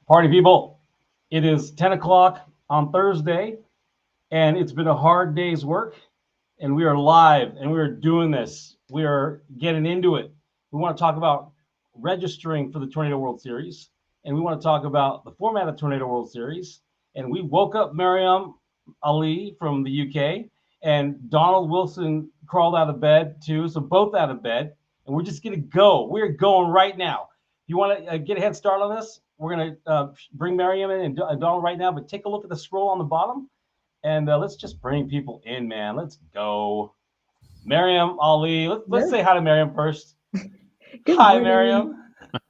Party people, it is 10 o'clock on Thursday, and it's been a hard day's work, and we are live, and we are doing this. We are getting into it. We want to talk about registering for the Tornado World Series, and we want to talk about the format of Tornado World Series. And we woke up Maryam Ali from the UK, and Donald Wilson crawled out of bed too, so both out of bed, and we're just going to go. We're going right now. If you want to get a head start on this, we're going to bring Maryam in and Donald right now, but take a look at the scroll on the bottom, and let's just bring people in, man. Let's go. Maryam Ali. Let's say hi to Maryam first. Hi, Maryam.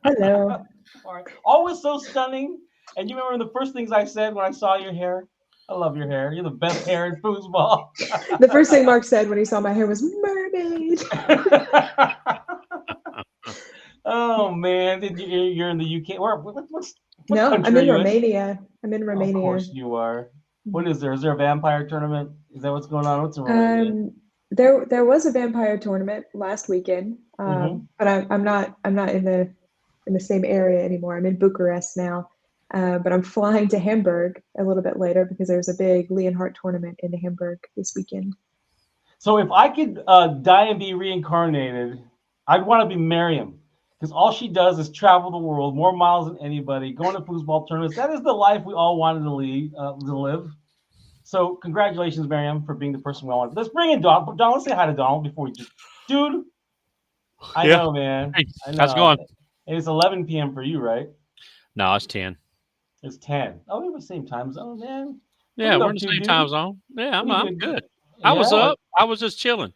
Hello. All right. Always so stunning. And you remember the first things I said when I saw your hair? I love your hair. You're the best hair in foosball. The first thing Mark said when he saw my hair was mermaid. Oh man, you're in the UK? What no, I'm in Romania. In? I'm in Romania. Of course you are. What is there? Is there a vampire tournament? Is that what's going on? What's in Romania? There was a vampire tournament last weekend, but I'm not in the same area anymore. I'm in Bucharest now, but I'm flying to Hamburg a little bit later because there's a big Leonhardt tournament in Hamburg this weekend. So if I could die and be reincarnated, I'd want to be Maryam. Because all she does is travel the world, more miles than anybody, going to foosball tournaments. That is the life we all wanted to live. So congratulations, Maryam, for being the person we all wanted. Let's bring in Donald. Donald, let's say hi to Donald before we just... Dude, I know, man. Hey, I know. how's it going? It's 11 p.m. for you, right? No, it's 10. It's 10. Oh, we're in the same time zone, man. Yeah, we're in the same time zone. Yeah, I'm good. I was up. I was just chilling.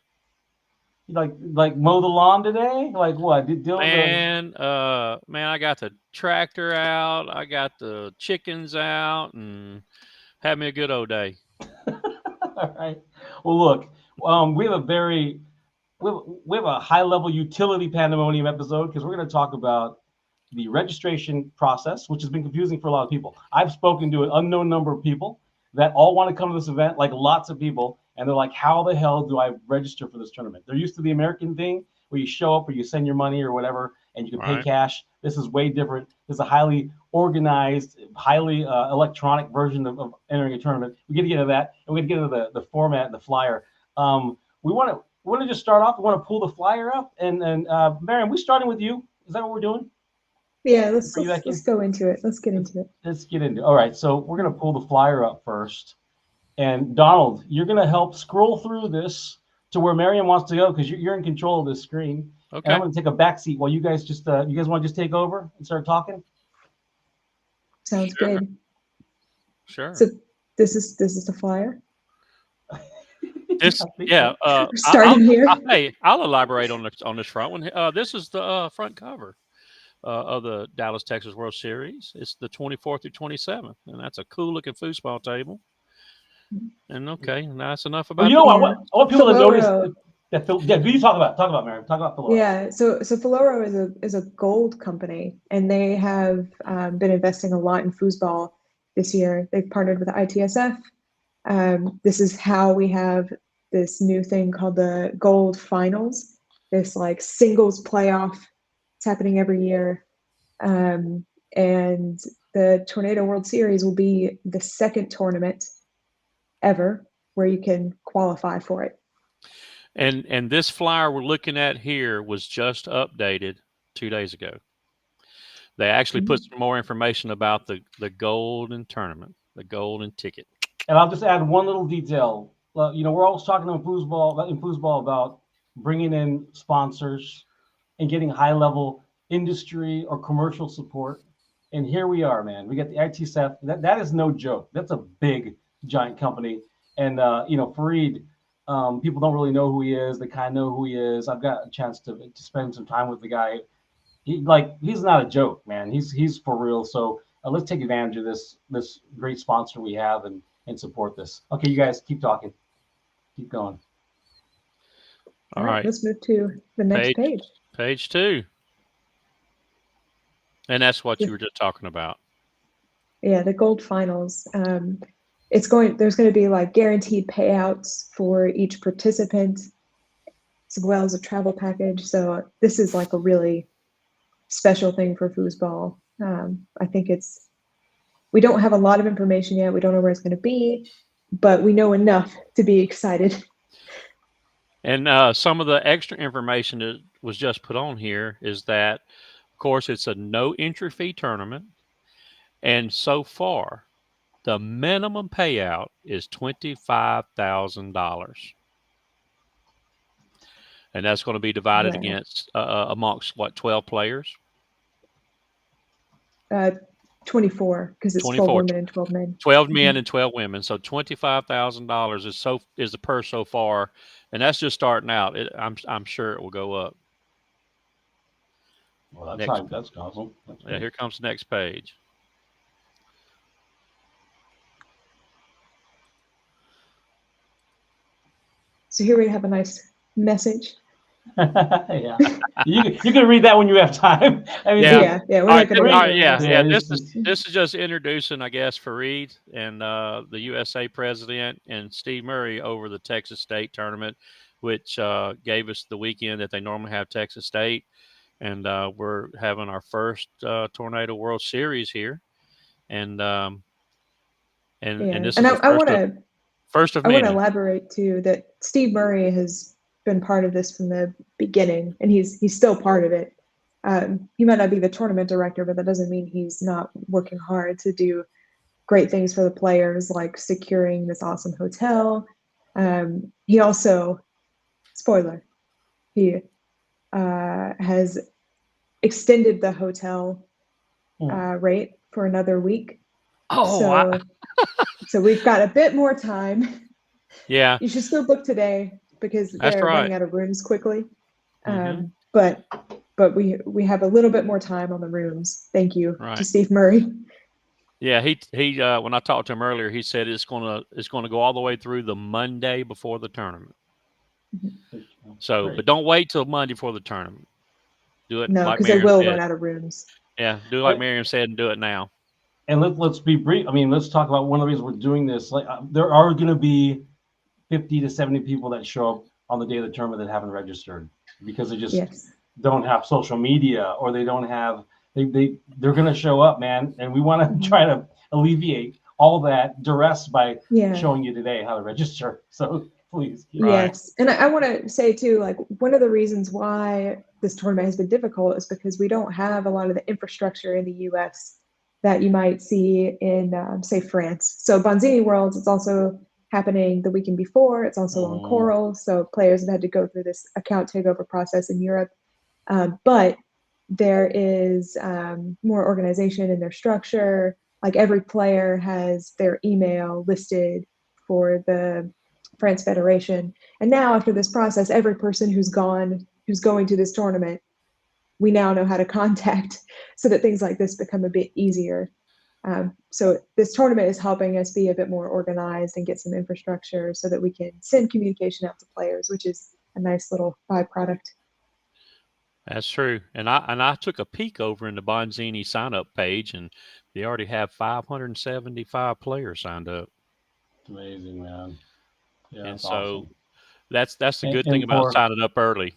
Like mow the lawn today? Like what? Man, I got the tractor out. I got the chickens out, and had me a good old day. All right. Well, look, we have a high level utility pandemonium episode because we're going to talk about the registration process, which has been confusing for a lot of people. I've spoken to an unknown number of people that all want to come to this event, like lots of people. And they're like, how the hell do I register for this tournament? They're used to the American thing where you show up or you send your money or whatever, and you can pay cash. This is way different. This is a highly organized, highly electronic version of entering a tournament. We get to get into that, and we get to get into the format and the flyer. We want to just start off. We want to pull the flyer up. And Maryam, we starting with you. Is that what we're doing? Yeah, let's go into it. Let's get into it. Let's get into it. All right, so we're going to pull the flyer up first. And Donald, you're going to help scroll through this to where Maryam wants to go because you're in control of this screen. Okay. And I'm going to take a back seat while you guys you guys want to just take over and start talking? Sounds good. Sure. So this is the flyer. Starting here. I'll elaborate on this front one. This is the front cover of the Dallas, Texas World Series. It's the 24th through 27th, and that's a cool looking foosball table. And that's enough about. Well, you know what? I want people to notice that. You talk about Maryam. Talk about Filoro. Yeah, so Filoro is a gold company, and they have been investing a lot in foosball this year. They've partnered with the ITSF. This is how we have this new thing called the Gold Finals. This like singles playoff. It's happening every year, and the Tornado World Series will be the second tournament ever where you can qualify for it. And this flyer we're looking at here was just updated 2 days ago. They actually put some more information about the golden tournament, the golden ticket. And I'll just add one little detail. We're always talking in foosball about bringing in sponsors and getting high level industry or commercial support. And here we are, man. We got the ITSF. That is no joke. That's a big, giant company. And Fareed, people don't really know who he is. They kind of know who he is. I've got a chance to spend some time with the guy. He's not a joke, man. He's for real. So let's take advantage of this great sponsor we have and support this. Okay, you guys keep talking. Keep going. All right. Let's move to the next page. Page 2. And that's what you were just talking about. Yeah, the gold finals. There's going to be like guaranteed payouts for each participant, as well as a travel package. So this is like a really special thing for foosball. I think we don't have a lot of information yet. We don't know where it's going to be, but we know enough to be excited. And some of the extra information that was just put on here is that, of course, it's a no entry fee tournament. And so far, the minimum payout is $25,000. And that's going to be divided against amongst 12 players? 24, because it's 12 women and 12 men. 12 men and 12 women. So $25,000 is the purse so far, and that's just starting out. I'm sure it will go up. Well, that's awesome. Yeah, here comes the next page. So here we have a nice message. Yeah, you can read that when you have time. I mean, yeah. We're not going to read it. This is just introducing, I guess, Fareed and the USA president and Steve Murray over the Texas State tournament, which gave us the weekend that they normally have Texas State, and we're having our first Tornado World Series here, and this is the first of many. I want to elaborate too that Steve Murray has been part of this from the beginning, and he's still part of it. He might not be the tournament director, but that doesn't mean he's not working hard to do great things for the players, like securing this awesome hotel. He also, spoiler, he has extended the hotel rate for another week. So we've got a bit more time. Yeah, you should still book today, because they're running out of rooms quickly. But we have a little bit more time on the rooms. Thank you to Steve Murray. Yeah, he when I talked to him earlier, he said it's gonna go all the way through the Monday before the tournament. So, but don't wait till Monday before the tournament. Do it. No, because they will run out of rooms. Yeah, do like Maryam said, and do it now. And let's be brief. I mean, let's talk about one of the reasons we're doing this. Like, there are going to be 50 to 70 people that show up on the day of the tournament that haven't registered because they just don't have social media, or they don't have they're going to show up, man, and we want to try to alleviate all that duress by showing you today how to register. So please. Yes. And I want to say too, like, one of the reasons why this tournament has been difficult is because we don't have a lot of the infrastructure in the US that you might see in say France. So Bonzini Worlds, it's also happening the weekend before. It's also on Coral, so players have had to go through this account takeover process in Europe. But there is more organization in their structure. Like, every player has their email listed for the France Federation. And now, after this process, every person who's going to this tournament, we now know how to contact, so that things like this become a bit easier. So this tournament is helping us be a bit more organized and get some infrastructure so that we can send communication out to players, which is a nice little byproduct. That's true. And I took a peek over in the Bonzini sign-up page, and they already have 575 players signed up. Amazing, man. Yeah, and so awesome. That's the good thing about signing up early.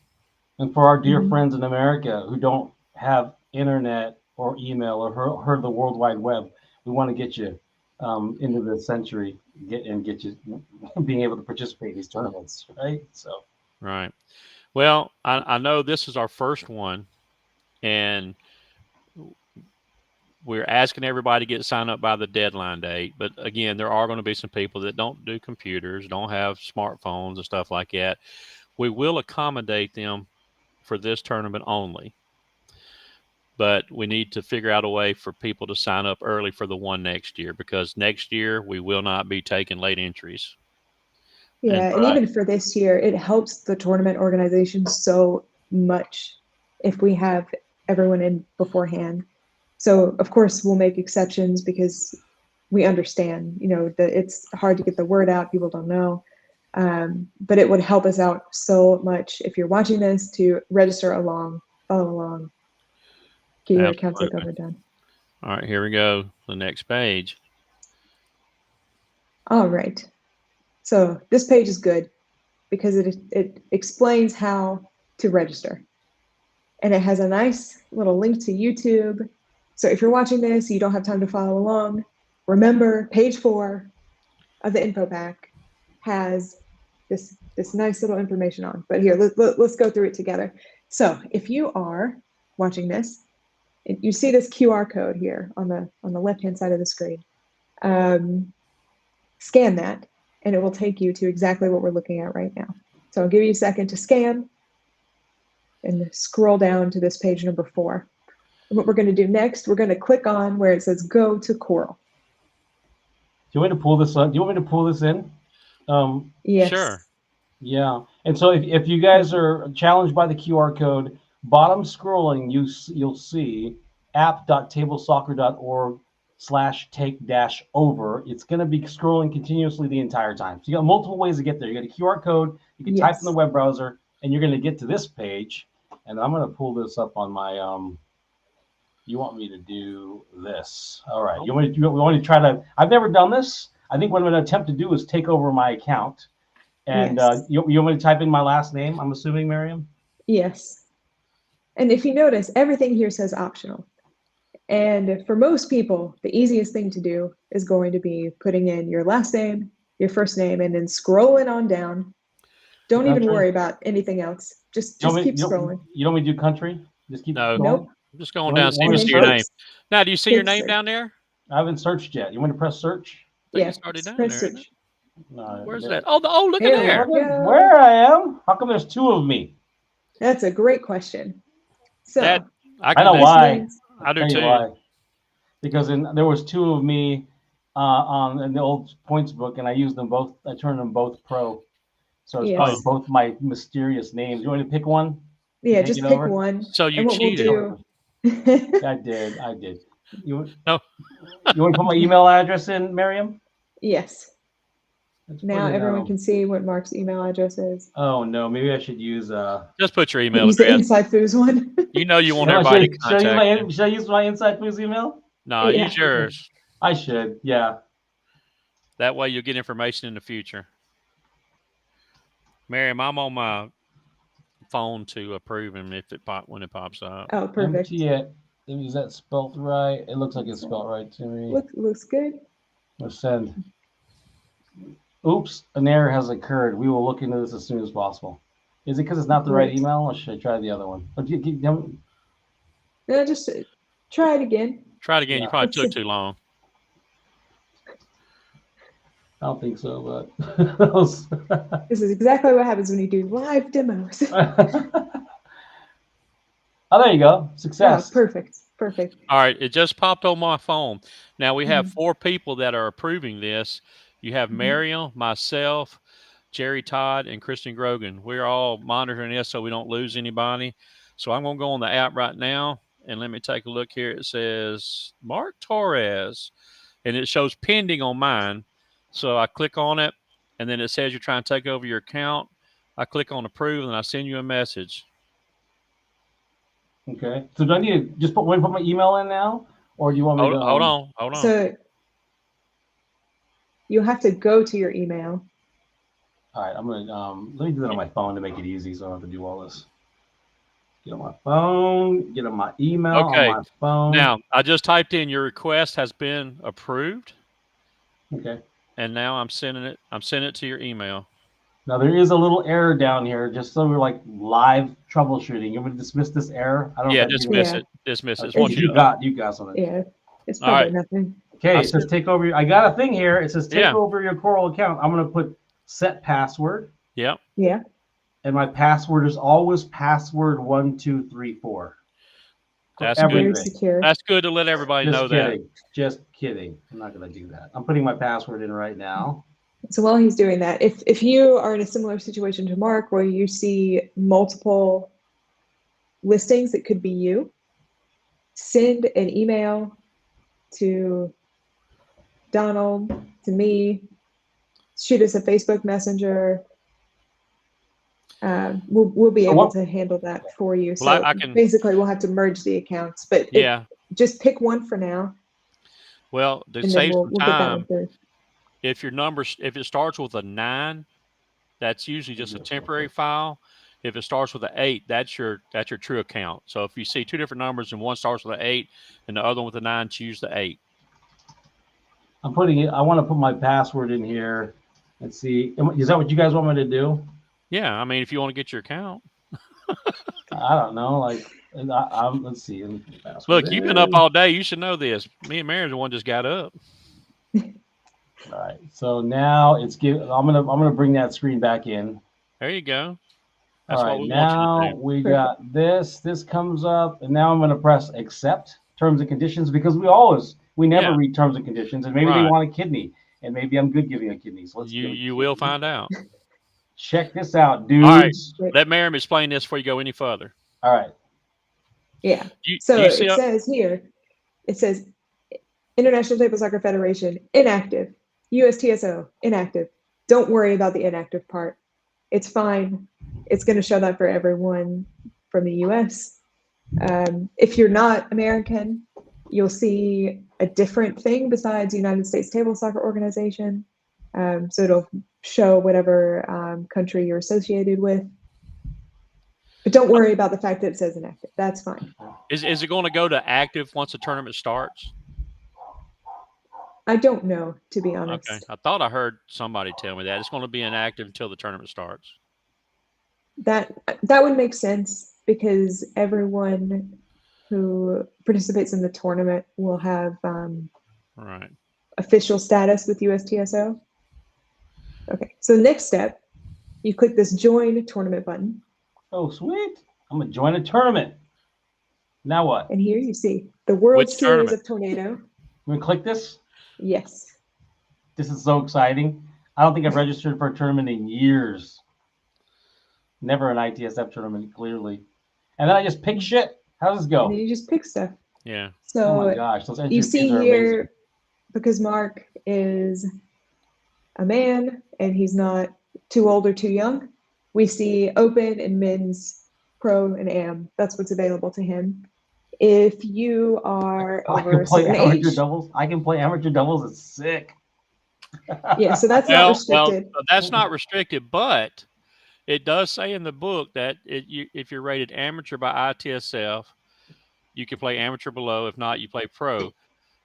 And for our dear friends in America who don't have internet or email or heard the World Wide Web, we want to get you into the century, get you being able to participate in these tournaments, right? So right. Well, I know this is our first one, and we're asking everybody to get signed up by the deadline date. But again, there are going to be some people that don't do computers, don't have smartphones and stuff like that. We will accommodate them for this tournament only. But we need to figure out a way for people to sign up early for the one next year, because next year we will not be taking late entries. Yeah, and even for this year, it helps the tournament organization so much if we have everyone in beforehand. So of course we'll make exceptions because we understand, that it's hard to get the word out. People don't know. But it would help us out so much if you're watching this to register along, follow along, get your account takeover done. All right, here we go. The next page. All right. So this page is good because it explains how to register. And it has a nice little link to YouTube. So if you're watching this, you don't have time to follow along, remember page 4 of the info pack has this nice little information on. But here, let's go through it together. So if you are watching this, you see this QR code here on the left-hand side of the screen. Scan that, and it will take you to exactly what we're looking at right now. So I'll give you a second to scan and scroll down to this page number 4. And what we're going to do next, we're going to click on where it says go to Coral. Do you want me to pull this up? Do you want me to pull this in? Yes. Sure. Yeah. And so if you guys are challenged by the QR code, bottom scrolling, you'll see app.tablesoccer.org/take-over. It's going to be scrolling continuously the entire time. So you got multiple ways to get there. You got a QR code, you can type in the web browser, and you're going to get to this page. And I'm going to pull this up on my you want me to do this. All right. You want to try to, I've never done this. I think what I'm going to attempt to do is take over my account. And you want me to type in my last name, I'm assuming, Maryam? Yes. And if you notice, everything here says optional. And for most people, the easiest thing to do is going to be putting in your last name, your first name, and then scrolling on down. Don't even worry about anything else. Just keep scrolling. You don't want me to do country? Just keep going? Nope. I'm just going down, see your name. Now, do you see your name down there? I haven't searched yet. You want to press search? Yeah, press search. No, where's that? Oh, look at there. Where I am? How come there's 2 of me? That's a great question. So I know why. I do too. Why. Because there was 2 of me in the old points book, and I used them both. I turned them both pro. So it's probably both my mysterious names. You want me to pick one? Yeah, just pick one. So you cheated. I did. You want to put my email address in, Maryam? Yes. Now everyone can see what Mark's email address is. Oh no, maybe I should use just put your email address. Use the Inside Foods one. You want everybody to contact. Should I use my Inside Foods email? No, use yours. I should, yeah. That way you'll get information in the future. Maryam, I'm on my phone to approve him when it pops up. Oh, perfect. Is that spelled right? It looks like it's spelled right to me. Looks good. Let's send. Oops, an error has occurred. We will look into this as soon as possible. Is it because it's not the right email, or should I try the other one? No, just try it again. Try it again. You probably took too long. I don't think so, but this is exactly what happens when you do live demos. Oh, there you go. Success. Oh, perfect. All right, it just popped on my phone. Now we have 4 people that are approving this. You have Maryam, myself, Jerry Todd, and Kristen Grogan. We're all monitoring this so we don't lose anybody. So I'm going to go on the app right now, and let me take a look here. It says Mark Torres, and it shows pending on mine. So I click on it, and then it says you're trying to take over your account. I click on approve, and I send you a message. Okay. So do I need to just put my email in now, or do you want me to? Hold on. So you have to go to your email. All right. I'm gonna let me do that on my phone to make it easy, so I don't have to do all this. Get on my phone. Get on my email on my phone. Now I just typed in your request has been approved. Okay. And now I'm sending it. I'm sending it to your email. Now there is a little error down here, just so we're like live troubleshooting. You want me to dismiss this error? Dismiss it. Dismiss it. Okay. You got something. Yeah. It's All probably right. nothing. Okay, I it says said- take over. I got a thing here. It says take Yeah. over your Coral account. I'm gonna put set password, Yep. Yeah. and my password is always password 1234 for That's Very good. everything. secure. That's good to let everybody Just know that. kidding. Just kidding. I'm not gonna do that. I'm putting my password in right now. So while he's doing that, if you are in a similar situation to Mark where you see multiple listings that could be you, send an email to Donald, to me, shoot us a Facebook Messenger. We'll be able to handle that for you. Well, So I can. basically, we'll have to merge the accounts, but Yeah. just pick one for now, Well, to and then save we'll some get that one time, through. if your number, if it starts with a 9, that's usually just a temporary file. If it starts with an 8, that's your true account. So if you see two different numbers and one starts with an 8 and the other one with a 9, choose the 8. I'm putting it. I want to put my password in here. Let's see. Is that what you guys want me to do? Yeah, I mean, if you want to get your account. I don't know. Like, let's see. Let me put the password Look, you've been up in. all day. You should know this. Me and Maryam, the one just got up. All right. So now it's give. I'm gonna bring that screen back in. There you go. That's All what right. we want you to Now do. we got this. This comes up, and now I'm gonna press accept terms and conditions because we never Yeah. read terms and conditions, and maybe they Right. want a kidney, and maybe I'm good giving a kidney. So let's give a You will kidney. find out. Check this out, All right. dudes. Let Maryam explain this before you go any further. All right. Yeah. Do So you see it says here, it says International Table Soccer Federation, inactive. USTSO, inactive. Don't worry about the inactive part. It's fine. It's going to show that for everyone from the US. If you're not American, you'll see a different thing besides United States Table Soccer Organization. So it'll show whatever country you're associated with. But don't worry about the fact that it says inactive. That's fine. Is it going to go to active once the tournament starts? I don't know, to be honest. Okay. I thought I heard somebody tell me that. It's going to be inactive until the tournament starts. That would make sense because everyone who participates in the tournament will have Right. official status with USTSO. Okay, so next step, you click this join tournament button. Oh, sweet. I'm going to join a tournament. Now what? And here you see the World Which Series tournament? of Tornado. I'm going to click this. Yes. This is so exciting. I don't think I've registered for a tournament in years. Never an ITSF tournament, clearly. And then I just pick shit. How does this go? And then you just pick stuff. Yeah. So Oh my gosh, those entry you fees see are here, amazing. because Mark is a man and he's not too old or too young, we see open and men's pro and am. That's what's available to him. If you are I over can a play certain amateur age, doubles. I can play amateur doubles. It's sick. yeah, so that's not Well, restricted. that's not restricted, but it does say in the book that if you're rated amateur by ITSF, you can play amateur below. If not, you play pro.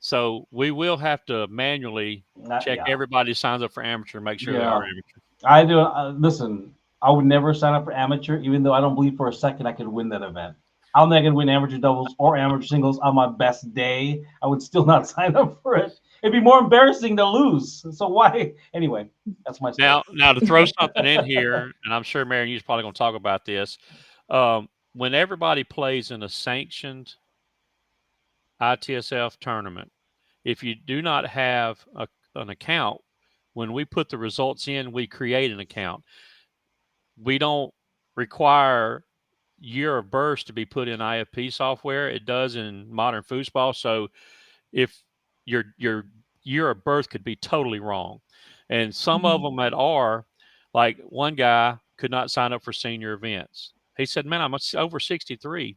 So we will have to manually check Yeah. everybody who signs up for amateur, make sure they Yeah. are amateur. I do. Listen, I would never sign up for amateur, even though I don't believe for a second I could win that event. I'm not going to win amateur doubles or amateur singles on my best day. I would still not sign up for it. It'd be more embarrassing to lose. So why? Anyway, that's my story. Now to throw something in here, and I'm sure Maryam, you're probably going to talk about this. When everybody plays in a sanctioned ITSF tournament, if you do not have an account, when we put the results in, we create an account. We don't require year of birth to be put in IFP software. It does in modern foosball. So if your year of birth could be totally wrong, and some of them that are, like one guy could not sign up for senior events. He said, "Man, I'm over 63,"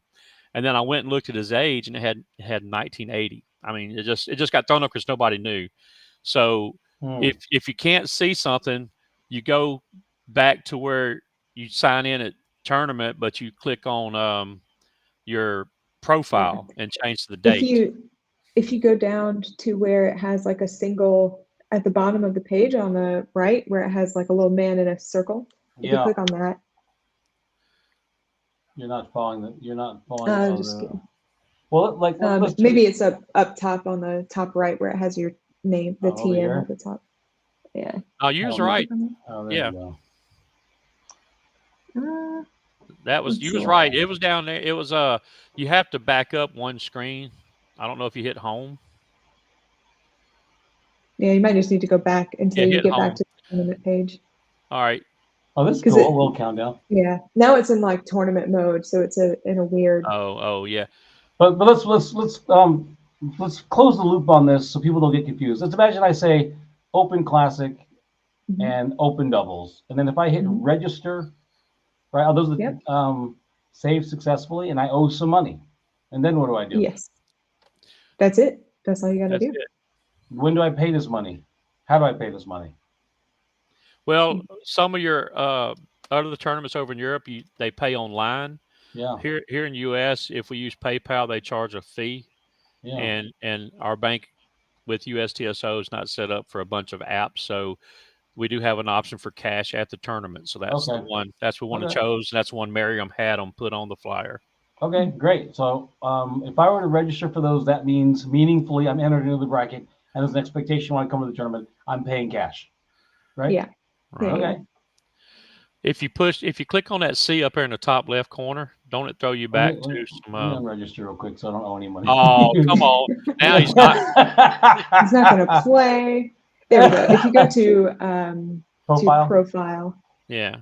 and then I went and looked at his age, and it had 1980. I mean, it just got thrown up because nobody knew. So if you can't see something, you go back to where you sign in at tournament, but you click on your profile and change the date. If you go down to where it has like a single at the bottom of the page on the right, where it has like a little man in a circle, if you click on that, You're not following the. You're not I following was just kidding. Well, like let's do Maybe it's up top on the top right where it has your name, the over TM here. at the top. Yeah. Oh, you was right. Oh, there Yeah. you Uh, That was Let's you was see. right. It was down there. It was you have to back up one screen. I don't know if you hit home. Yeah, you might just need to go back until Yeah, you hit get back home. to the tournament page. All right. Oh, this is 'Cause cool. it- A little countdown. Yeah. Now it's in like tournament mode, so it's in a weird. Oh yeah. But let's close the loop on this so people don't get confused. Let's imagine I say Open Classic Mhm. and Open Doubles, and then if I hit Mhm. register, right? Are those Yep. saved successfully, and I owe some money, and then what do I do? Yes. That's it. That's all you got to That's do. it. When do I pay this money? How do I pay this money? Well, some of your other tournaments over in Europe, they pay online. Yeah, Here in the U.S., if we use PayPal, they charge a fee, yeah. and our bank with USTSO is not set up for a bunch of apps, so we do have an option for cash at the tournament. So that's the Okay. one. That's the one I Okay. chose. That's the one Maryam had them put on the flyer. Okay, great. So if I were to register for those, that means meaningfully I'm entered into the bracket, and there's an expectation when I come to the tournament, I'm paying cash, right? Yeah. Right. Yeah. Okay. If you click on that C up there in the top left corner, don't it throw you back to Let me some? unregister real quick so I don't owe any money. Oh, come on! Now he's not. He's not going to play. There we go. If you go to profile Yeah.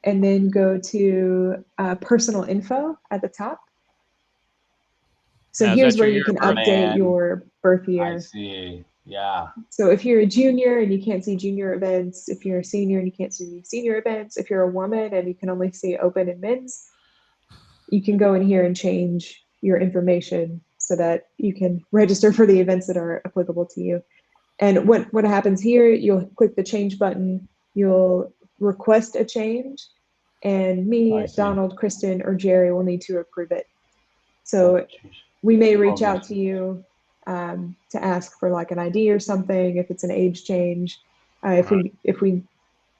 and then go to personal info at the top. So Now, is here's that where your you year can of birth? update Man. your birth I year. see. Yeah. So if you're a junior and you can't see junior events, if you're a senior and you can't see senior events, if you're a woman and you can only see open and men's, you can go in here and change your information so that you can register for the events that are applicable to you. And what happens here, you'll click the change button, you'll request a change, and me, Donald, Kristen, or Jerry will need to approve it. So we may reach out to you to ask for like an ID or something if it's an age change. If we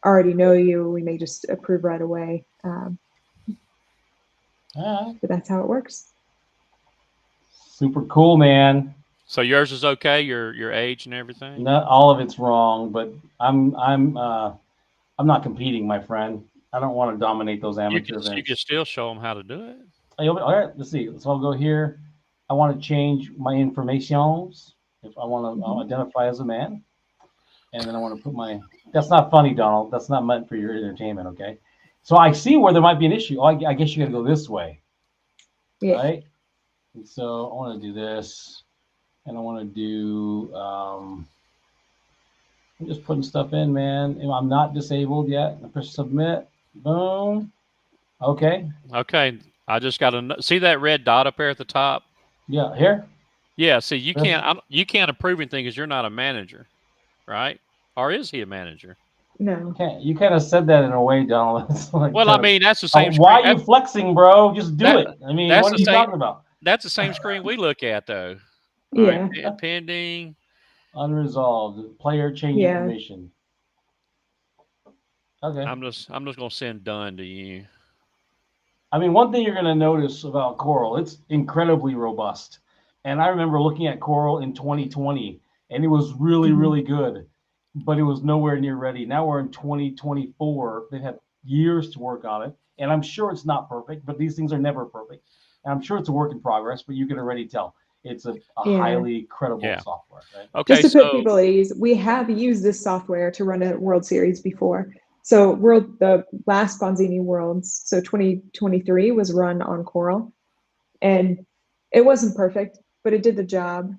already know you, we may just approve right away. But that's how it works. Super cool, man. So yours is okay, your age and everything. Not all of it's wrong, but I'm not competing, my friend. I don't want to dominate those amateur events. You can still show them how to do it. All right, let's see. So I'll go here. I want to change my informations if I want to identify as a man, and then I want to put my. That's not funny, Donald. That's not meant for your entertainment, okay? So I see where there might be an issue. Oh, I guess you got to go this way, right? And so I want to do this, and I want to do. I'm just putting stuff in, man. I'm not disabled yet. I press submit. Boom. Okay. Okay. I just got to see that red dot up there at the top. Yeah, here. Yeah. See, you can't approve anything because you're not a manager, right? Or is he a manager? No. You kind of said that in a way, Donald. Like, well, I mean, that's the same. Why are you flexing, bro? Just do it. I mean, what are you talking about? That's the same screen we look at, though. Yeah. Right, pending. Unresolved. Player change information. Okay. I'm just gonna send done to you. I mean, one thing you're gonna notice about Coral, it's incredibly robust. And I remember looking at Coral in 2020, and it was really, really good, but it was nowhere near ready. Now we're in 2024. They've had years to work on it, and I'm sure it's not perfect, but these things are never perfect. And I'm sure it's a work in progress, but you can already tell it's a highly credible software. Right? Okay, just to put people at ease, we have used this software to run a World Series before. So the last Bonzini Worlds, so 2023 was run on Coral, and it wasn't perfect, but it did the job,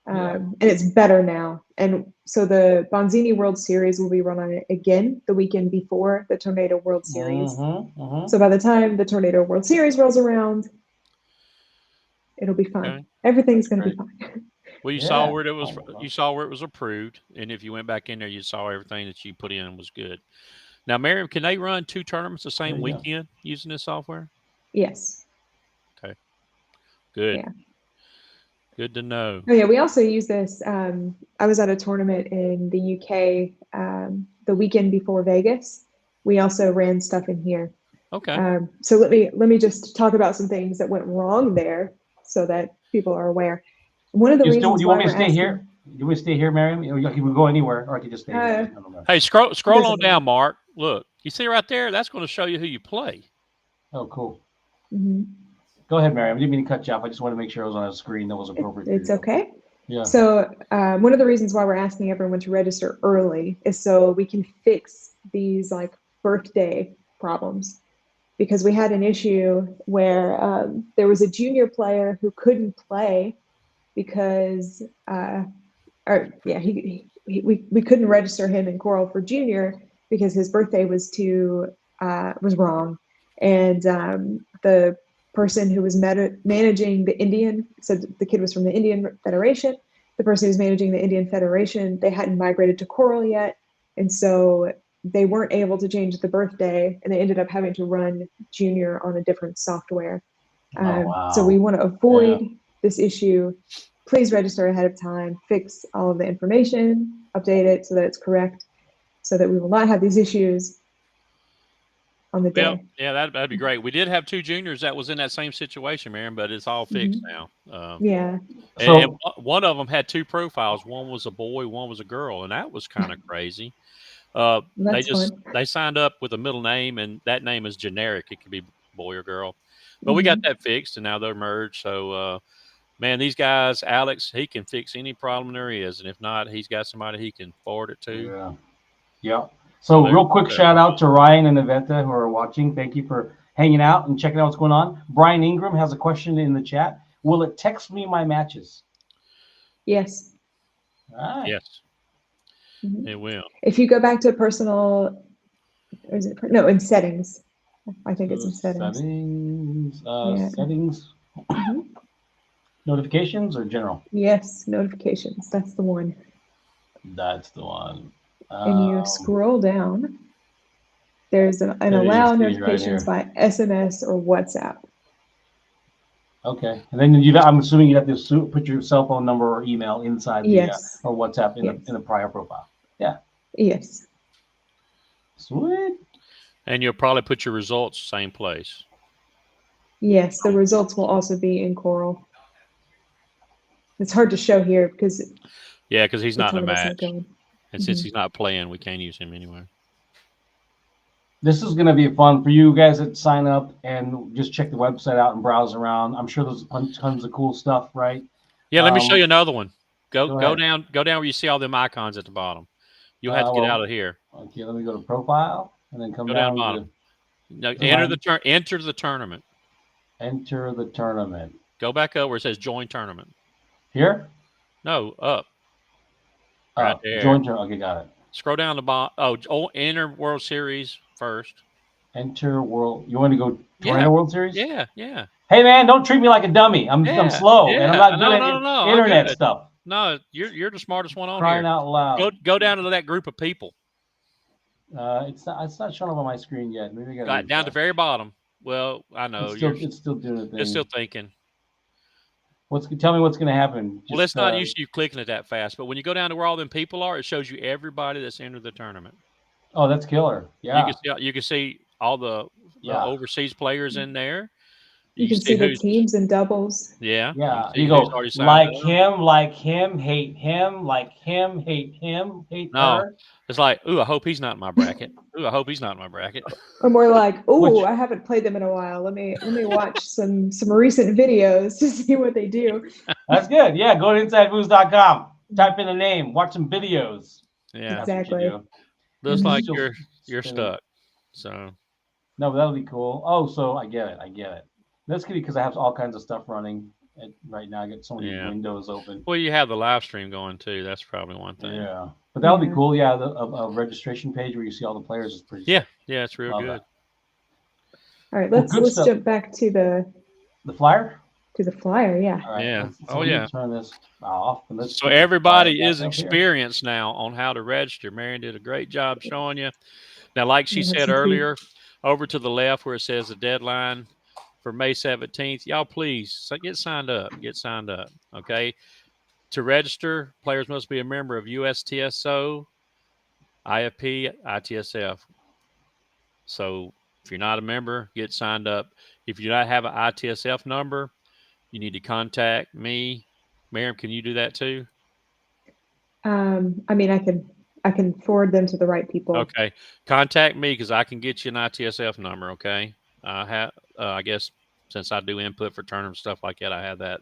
and it's better now. And so the Bonzini World Series will be run on it again the weekend before the Tornado World Series. So by the time the Tornado World Series rolls around, it'll be fine. Okay. Everything's going to be fine. Well, you saw where it was. You saw where it was approved, and if you went back in there, you saw everything that you put in was good. Now, Maryam, can they run 2 tournaments the same weekend using this software? Yes. Okay. Good. Yeah. Good to know. Oh, yeah, we also use this. I was at a tournament in the UK the weekend before Vegas. We also ran stuff in here. Okay. So let me just talk about some things that went wrong there, so that people are aware. One of the Do reasons you why want me to we're stay asking, here? Do you want me to stay here, Maryam? You can go anywhere, or I can just stay here. I don't know. Hey, scroll doesn't on matter. down, Mark. Look, you see right there? That's going to show you who you play. Oh, cool. Mhm. Go ahead, Maryam. I didn't mean to cut you off. I just wanted to make sure I was on a screen that was appropriate for It's you. okay. Yeah. So one of the reasons why we're asking everyone to register early is so we can fix these like birthday problems. Because we had an issue where there was a junior player who couldn't play because, we couldn't register him in Coral for junior because his birthday was was wrong, and the person who was managing the Indian, so the kid was from the Indian Federation. The person who was managing the Indian Federation, they hadn't migrated to Coral yet, and so they weren't able to change the birthday, and they ended up having to run junior on a different software. Wow. So we want to avoid this issue. Please register ahead of time, fix all of the information, update it so that it's correct, so that we will not have these issues on the day. Yeah, that'd be great. We did have 2 juniors that was in that same situation, Maryam, but it's all fixed now. Yeah. And one of them had 2 profiles. One was a boy, one was a girl, and that was kind of crazy. That's They signed up with a middle name, and that name is generic. It could be boy or girl. But we got that fixed, and now they're merged. So, man, these guys, Alex, he can fix any problem there is, and if not, he's got somebody he can forward it to. Yeah. So real quick shout out to Ryan and Iveta who are watching. Thank you for hanging out and checking out what's going on. Brian Ingram has a question in the chat. Will it text me my matches? Yes. All right. Yes. It will. If you go back to personal, or is it in settings? I think it's in settings. Settings. Notifications or general? Yes, notifications. That's the one. That's the one. And you scroll down. There's an allow notifications by SMS or WhatsApp. Okay, and then I'm assuming you have to put your cell phone number or email inside the or WhatsApp in the prior profile. Yeah. Yes. Sweet. And you'll probably put your results same place. Yes, the results will also be in Coral. It's hard to show here because because he's not in a match, and since he's not playing, we can't use him anyway. This is going to be fun for you guys that sign up and just check the website out and browse around. I'm sure there's tons of cool stuff, right? Yeah, let me show you another one. Go down where you see all them icons at the bottom. You'll have to get out of here. Okay, let me go to profile and then come down the bottom. Enter the tournament. Enter the tournament. Go back up where it says join tournament. Here? No, up. Right there. Join tournament. Okay, got it. Scroll down the bottom. Enter World Series first. Enter World. You want to go enter World Series? Yeah. Hey man, don't treat me like a dummy. I'm slow and I'm not good at internet stuff. No, you're the smartest one on Crying here. out loud. Go down to that group of people. It's not showing up on my screen yet. Maybe I got down to the very bottom. Well, I know it's still doing a thing. It's still thinking. Tell me what's going to happen. Well, it's not usually you clicking it that fast, but when you go down to where all them people are, it shows you everybody that's entered the tournament. Oh, that's killer! Yeah, you can see all the overseas players in there. You can see the teams and doubles. Yeah. You go like him, hate him, like him, hate him, hate her. It's like, ooh, I hope he's not in my bracket. Ooh, I hope he's not in my bracket. Or more like, ooh, I haven't played them in a while. Let me watch some recent videos to see what they do. That's good. Yeah, go to InsideMoves.com. Type in a name. Watch some videos. Yeah, exactly. Looks like you're stuck. So. No, but that'll be cool. Oh, so I get it. That's good because I have all kinds of stuff running right now. I got so many windows open. Well, you have the live stream going too. That's probably one thing. Yeah, but that'll be cool. Yeah, a registration page where you see all the players is pretty. Yeah, it's real good. That. All right, let's jump back to the flyer. To the flyer, yeah. All right, yeah. Turn this off. So everybody is experienced now on how to register. Marion did a great job showing you. Now, like she said earlier, over to the left where it says the deadline for May 17th, y'all please get signed up. Okay. To register, players must be a member of USTSO, IFP, ITSF. So if you're not a member, get signed up. If you do not have an ITSF number, You need to contact me. Maryam, can you do that too? I mean, I can forward them to the right people. Okay. Contact me because I can get you an ITSF number. Okay. I guess since I do input for tournament stuff like that, I have that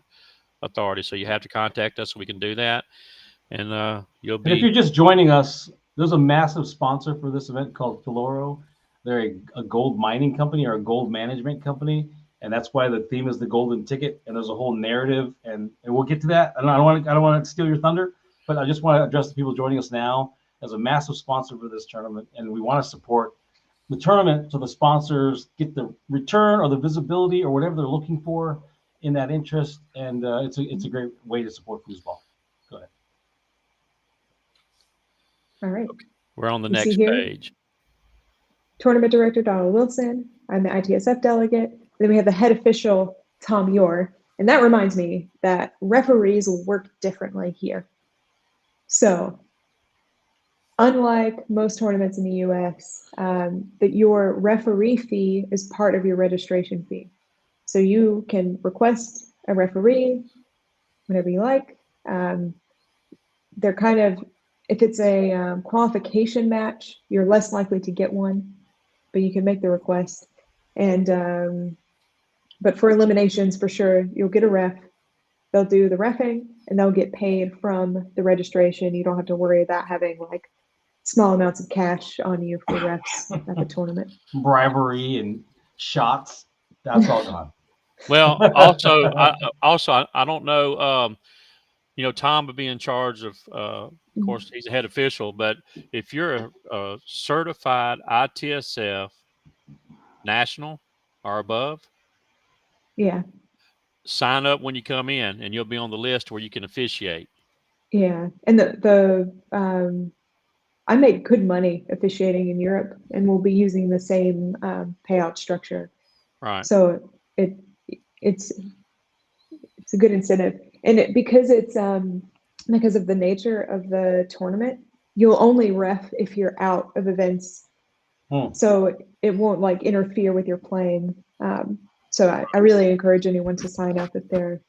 authority. So you have to contact us so we can do that. And you'll And if be you're just joining us, there's a massive sponsor for this event called Filoro. They're a gold mining company or a gold management company, and that's why the theme is the golden ticket. And there's a whole narrative, and we'll get to that. I don't want to steal your thunder, but I just want to address the people joining us now as a massive sponsor for this tournament, and we want to support the tournament so the sponsors get the return or the visibility or whatever they're looking for in that interest. And it's a great way to support foosball. Go ahead. All right. okay. We're on the You see next here? page. Tournament director Donald Wilson. I'm the ITSF delegate. And then we have the head official, Tom Yor. And that reminds me that referees will work differently here. So, unlike most tournaments in the US, that your referee fee is part of your registration fee. So you can request a referee whenever you like. They're kind of, if it's a qualification match, you're less likely to get one, but you can make the request. And but for eliminations, for sure, you'll get a ref. They'll do the reffing and they'll get paid from the registration. You don't have to worry about having like small amounts of cash on you for refs at the tournament. Bribery and shots, that's all gone. Well, also, I don't know. Tom would be in charge of course, he's a head official, but if you're a certified ITSF national or above, Yeah. sign up when you come in and you'll be on the list where you can officiate. Yeah. And I make good money officiating in Europe and we'll be using the same payout structure. Right. So it's a good incentive. And because of the nature of the tournament, you'll only ref if you're out of events. So it won't like interfere with your playing. So I really encourage anyone to sign up if they're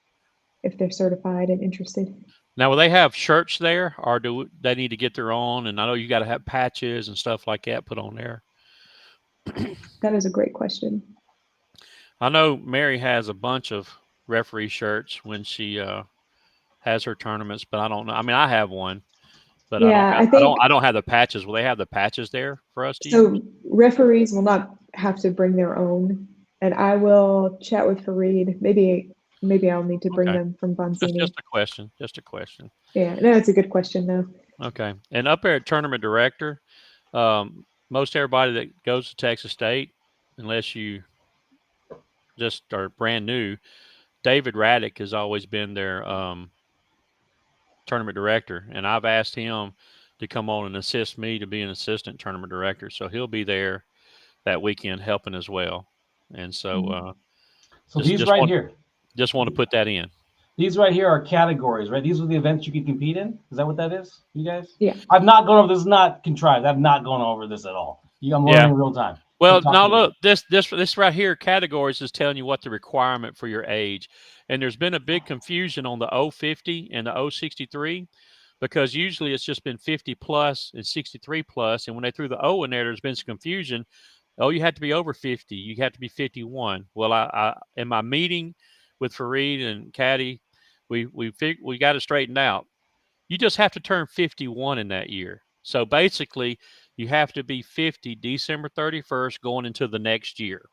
certified and interested. Now, will they have shirts there, or do they need to get their own? And I know you got to have patches and stuff like that put on there. That is a great question. I know Mary has a bunch of referee shirts when she has her tournaments, but I don't know. I mean, I have one, but Yeah, I think I don't have the patches. Will they have the patches there for us to use? so. Referees will not have to bring their own, and I will chat with Fareed. Maybe I'll need to bring them from Bonzini. Just a question. Just a question. Yeah, no, it's a good question though. Okay, and up there at tournament director, most everybody that goes to Texas State, unless you just are brand new, David Raddick has always been their tournament director, and I've asked him to come on and assist me to be an assistant tournament director. So he'll be there that weekend helping as well. And so, so these right here, just want to put that in. These right here are categories, right? These are the events you can compete in. Is that what that is, you guys? Yeah. I've not gone over this. Is not contrived. I've not gone over this at all. I'm learning in real time. Well, now look, this right here, categories, is telling you what the requirement for your age. And there's been a big confusion on the 050 and the 063 because usually it's just been 50 plus and 63 plus. And when they threw the O in there, there's been some confusion. Oh, you have to be over 50. You have to be 51. Well, I in my meeting with Fareed and Caddy, we got it straightened out. You just have to turn 51 in that year. So basically, you have to be 50 December 31st going into the next year.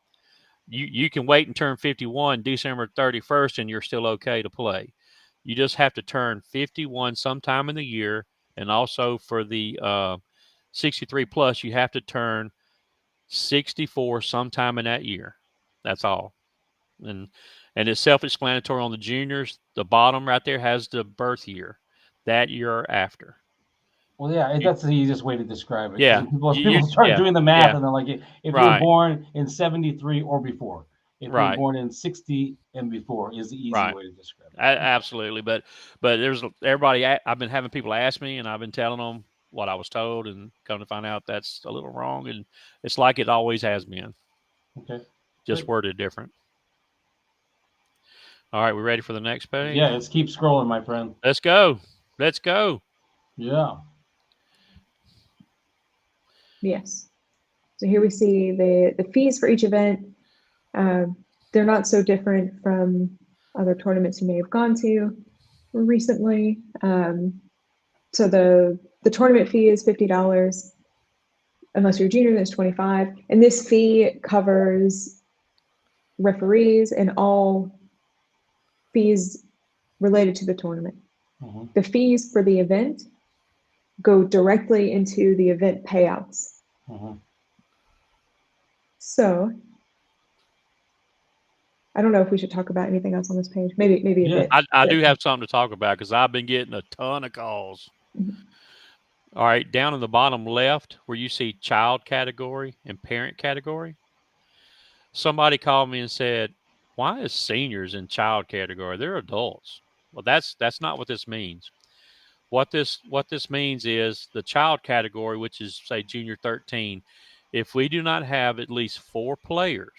You can wait and turn 51 December 31st and you're still okay to play. You just have to turn 51 sometime in the year. And also for the 63 plus, you have to turn 64 sometime in that year. That's all. And it's self-explanatory on the juniors. The bottom right there has the birth year, that year after. Well, yeah, that's the easiest way to describe it. Yeah. People start doing the math and they're like, if you're born in 73 or before, if you're born in 60 and before is the easy way to describe it. Absolutely. But there's everybody, I've been having people ask me and I've been telling them what I was told and come to find out that's a little wrong. And it's like it always has been. Okay. Just worded different. All right, we ready for the next page? Yeah, let's keep scrolling, my friend. Let's go. Let's go. Yeah. Yes. So here we see the fees for each event. They're not so different from other tournaments you may have gone to recently. So the tournament fee is $50. Unless you're a junior, there's $25. And this fee covers referees and all fees related to the tournament. Mm-hmm. The fees for the event go directly into the event payouts. Mm-hmm. So I don't know if we should talk about anything else on this page. Maybe a Yeah. bit. I do have something to talk about because I've been getting a ton of calls. Mhm. All right, down in the bottom left where you see child category and parent category, somebody called me and said, "Why is seniors in child category? They're adults." Well, that's not what this means. What this means is the child category, which is say junior 13. If we do not have at least 4 players,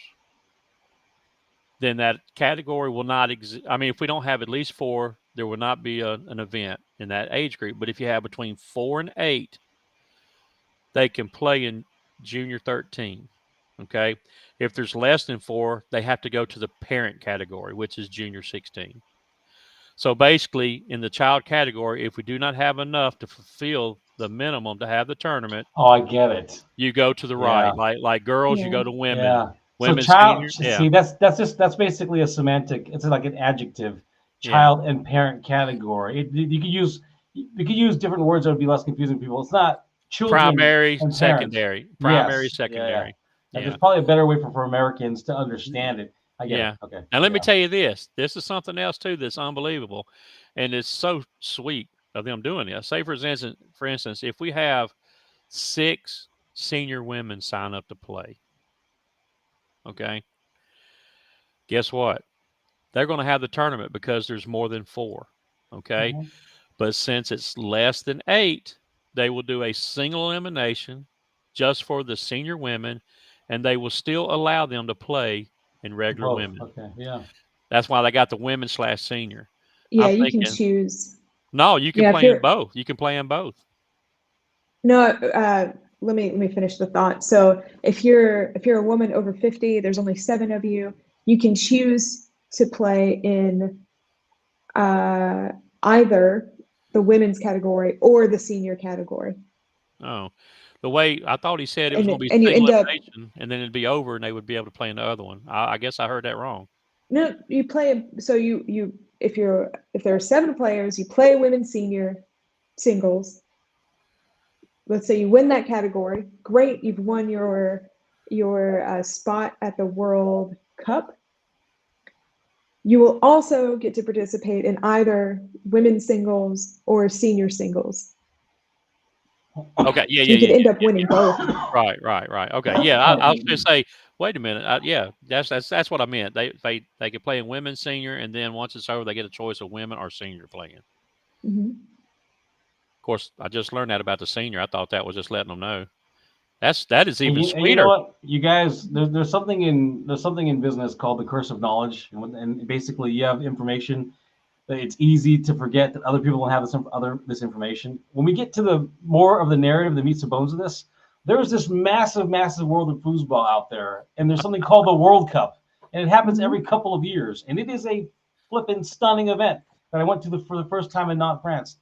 then that category will not exist. I mean, if we don't have at least 4, there will not be an event in that age group. But if you have between 4 and 8, they can play in junior 13. Okay. If there's less than 4, they have to go to the parent category, which is junior 16. So basically, in the child category, if we do not have enough to fulfill the minimum to have the tournament, Oh, I get it. you go to the Yeah. right. Like girls, you Yeah. go to women. Yeah. So Women's child, senior, yeah, see, that's basically a semantic. It's like an adjective, yeah. child and parent category. You could use different words that would be less confusing to people. It's not children Primary, and parents. secondary, primary, Yes. Yeah. Yeah. secondary. And Yeah, there's probably a better way for Americans to understand it. I get yeah. it. Okay. And let me Yeah. tell you this. This is something else too that's unbelievable, and it's so sweet of them doing this. Say for instance, if we have 6 senior women sign up to play, okay, guess what? They're going to have the tournament because there's more than 4, okay. Mhm. But since it's less than 8, they will do a single elimination just for the senior women, and they will still allow them to play in regular Both. women. Okay. Yeah. That's why they got the women/senior. Yeah, I'm you can thinking, choose. no, you can Yeah, if play in you're both. You can play in both. no, let me finish the thought. So if you're a woman over 50, there's only 7 of you. You can choose to play in either the women's category or the senior category. Oh, the way I thought he said it was going to be And you single end up elimination, and then it'd be over, and they would be able to play in the other one. I guess I heard that wrong. no, you play so you if there are 7 players, you play women's senior singles. Let's say you win that category. Great, you've won your spot at the World Cup. You will also get to participate in either women's singles or senior singles. Okay, yeah, So you could end up yeah. winning both. Right. Okay, yeah. I was going to say, wait a minute. Yeah, that's what I meant. They could play in women's senior, and then once it's over, they get a choice of women or senior playing. Mm-hmm. Of course, I just learned that about the senior. I thought that was just letting them know. That is even And you know sweeter. what, you guys, there's something in business called the curse of knowledge, and basically you have information that it's easy to forget that other people don't have this information. When we get to the more of the narrative, the meats and bones of this, there's this massive world of foosball out there, and there's something called the World Cup, and it happens every couple of years, and it is a flippin' stunning event that I went to for the first time in Nantes, France,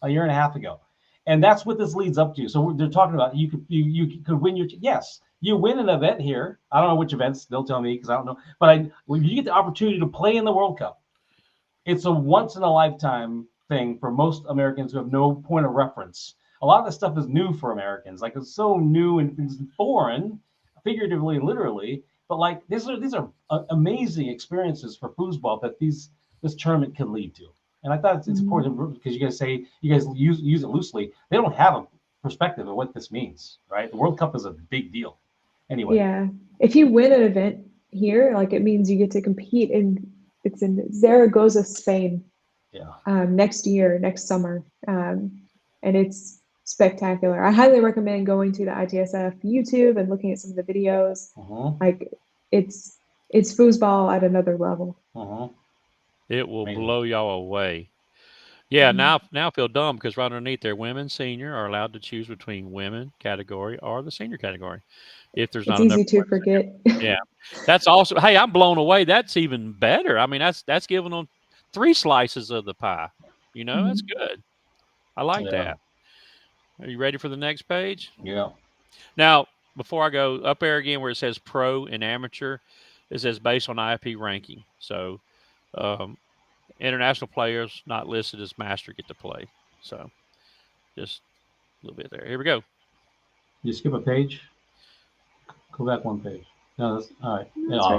a year and a half ago. And that's what this leads up to. So they're talking about you could win yes, you win an event here. I don't know which events. They'll tell me because I don't know. But when you get the opportunity to play in the World Cup, it's a once in a lifetime thing for most Americans who have no point of reference. A lot of this stuff is new for Americans. Like it's so new and it's foreign, figuratively and literally. But like these are amazing experiences for foosball that this tournament could lead to. And I thought it's important because you guys use it loosely. They don't have a perspective of what this means, right? The World Cup is a big deal. Anyway. Yeah. If you win an event here, like it means you get to compete it's in Zaragoza, Spain. Yeah. Next summer. And it's spectacular. I highly recommend going to the ITSF YouTube and looking at some of the videos. Uh-huh. Like it's foosball at another level. Uh-huh. It will Amazing. blow y'all away. Yeah, now I feel dumb because right underneath there, women senior are allowed to choose between women category or the senior category if there's It's not enough easy to women senior. forget. Yeah, that's awesome. Hey, I'm blown away. That's even better. I mean, that's giving them 3 slices of the pie. You know, that's Mhm. good. I like Yeah. that. Are you ready for the next page? Yeah. Now, before I go up there again, where it says pro and amateur, it says based on IP ranking. So, um, international players not listed as master get to play. So, just a little bit there. Here we go. You skip a page. Go back one page. No, that's all right. Yeah, That's right.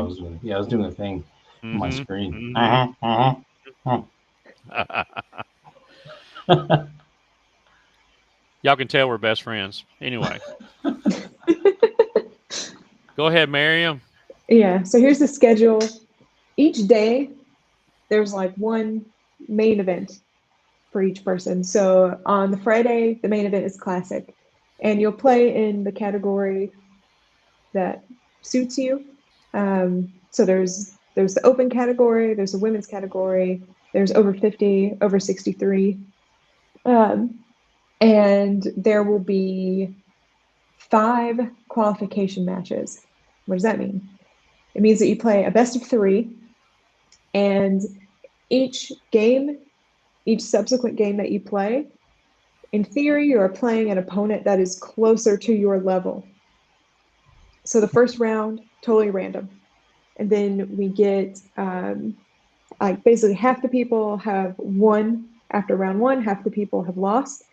I was doing a thing on my Mm-hmm. screen. Mm-hmm. Y'all can tell we're best friends. Anyway, go ahead, Maryam. Yeah, so here's the schedule. Each day, there's like one main event for each person. So on the Friday, the main event is classic, and you'll play in the category that suits you. So there's the open category, there's the women's category, there's over 50, over 63, um, and there will be 5 qualification matches. What does that mean? It means that you play a best of 3, and each game, each subsequent game that you play, in theory, you are playing an opponent that is closer to your level. So the first round, totally random. And then we get like basically half the people have won after round 1, half the people have lost.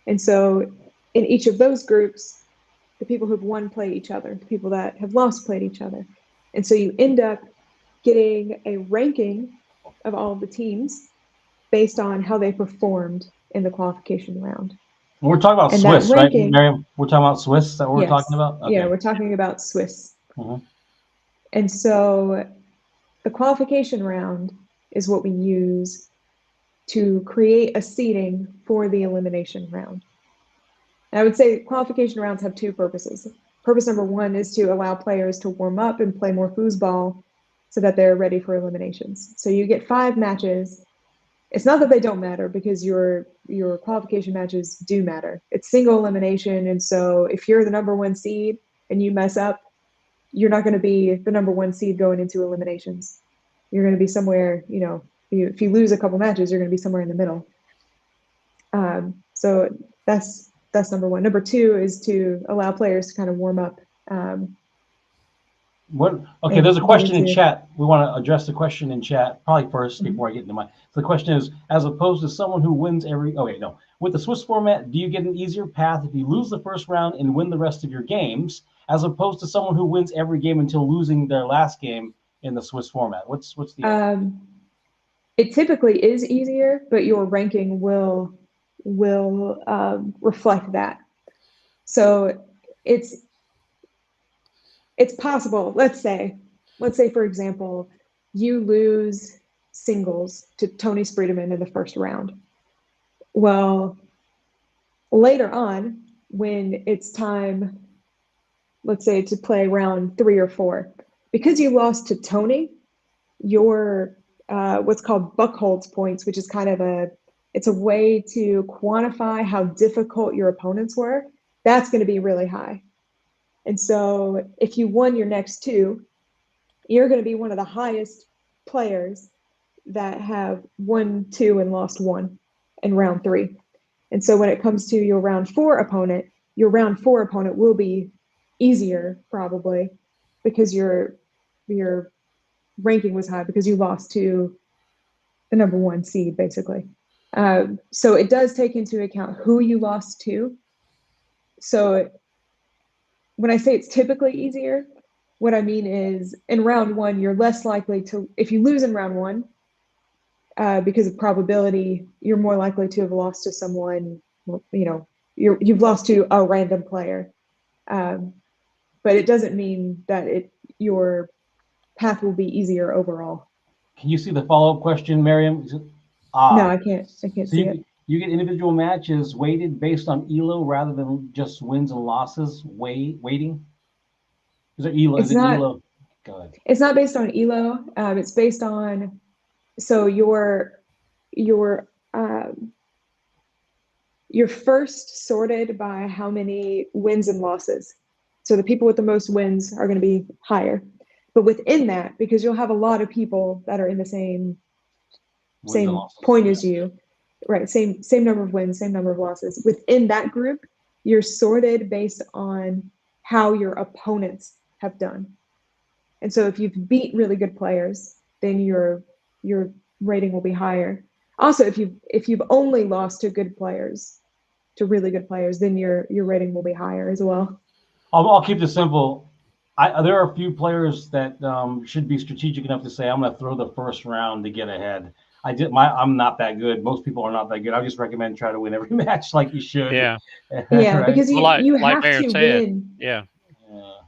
And so in each of those groups, the people who've won play each other, the people that have lost played each other. And so you end up getting a ranking of all of the teams based on how they performed in the qualification round. We're talking about And that Swiss, right, ranking, Miriam? We're talking about Swiss. Is that what we're talking yes, about? yeah, Okay. we're talking about Swiss. Mhm. And so the qualification round is what we use to create a seeding for the elimination round. And I would say qualification rounds have 2 purposes. Purpose number 1 is to allow players to warm up and play more foosball so that they're ready for eliminations. So you get 5 matches. It's not that they don't matter because your qualification matches do matter. It's single elimination, and so if you're the number 1 seed and you mess up, you're not going to be the number 1 seed going into eliminations. You're going to be somewhere, if you lose a couple matches, you're going to be somewhere in the middle. So that's number 1. Number 2 is to allow players to kind of warm up. What? Okay, And there's a get question in into. chat. We want to address the question in chat probably first Mhm. before I get into mine. So the question is, as opposed to someone who wins every. Okay, no. With the Swiss format, do you get an easier path if you lose the first round and win the rest of your games, as opposed to someone who wins every game until losing their last game in the Swiss format? What's the It typically is easier, but your ranking will reflect that. So it's possible. Let's say for example, you lose singles to Tony Spreedeman in the first round. Well, later on, when it's time, let's say, to play round 3 or 4, because you lost to Tony, your what's called Buchholz points, which is kind of it's a way to quantify how difficult your opponents were. That's going to be really high. And so if you won your next 2, you're going to be one of the highest players that have won 2 and lost 1 in round 3. And so when it comes to your round 4 opponent, your round 4 opponent will be easier probably because your ranking was high because you lost to the number 1 seed basically. So it does take into account who you lost to. So when I say it's typically easier, what I mean is in round 1, you're less likely to, if you lose in round 1, because of probability, you're more likely to have lost to someone, you've lost to a random player. But it doesn't mean that your path will be easier overall. Can you see the follow-up question, Miriam? No, I can't So see it. you get individual matches weighted based on ELO rather than just wins and losses weighting? Is it ELO? Is It's it not ELO? Go ahead. it's not based on ELO. It's based on So you're first sorted by how many wins and losses. So the people with the most wins are going to be higher. But within that, because you'll have a lot of people that are in the same point as you, right? Same number of wins, same number of losses. Within that group, you're sorted based on how your opponents have done. And so if you've beat really good players, then your rating will be higher. Also, if you've only lost to good players, to really good players, then your rating will be higher as well. I'll keep this simple. There are a few players that should be strategic enough to say, I'm going to throw the first round to get ahead. I'm not that good. Most people are not that good. I just recommend try to win every match like you should. Yeah. Yeah, right? because you have Maryam to said, win. Yeah.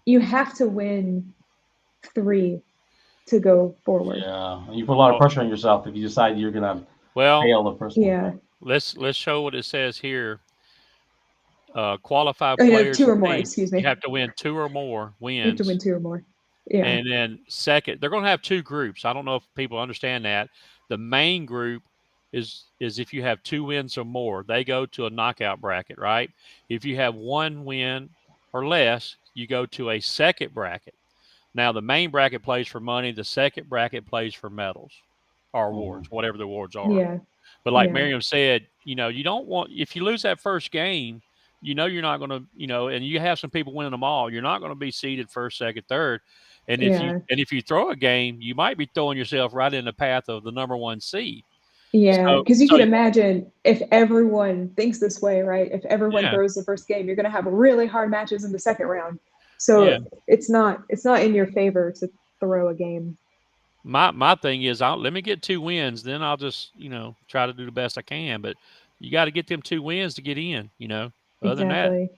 You have to win 3 to go forward. Yeah. You put a lot of pressure on yourself if you decide you're going to fail the first one. Let's show what it says here. Qualified Oh, no, players 2 or and more, teams, excuse me. you have to win 2 or more wins. You have to win 2 or more. Yeah. And then second, they're going to have 2 groups. I don't know if people understand that. The main group is if you have 2 wins or more, they go to a knockout bracket, right? If you have 1 win or less, you go to a second bracket. Now, the main bracket plays for money. The second bracket plays for medals or awards, whatever the awards are. Yeah. But like Maryam said, you don't want, if you lose that first game, you're not going to, and you have some people winning them all, you're not going to be seeded first, second, third. And if you throw a game, you might be throwing yourself right in the path of the number 1 seed. Yeah, because you can imagine if everyone thinks this way, right? If everyone throws the first game, you're going to have really hard matches in the second round. So it's not in your favor to throw a game. My thing is, let me get 2 wins, then I'll just try to do the best I can. But you got to get them 2 wins to get in. Other than that.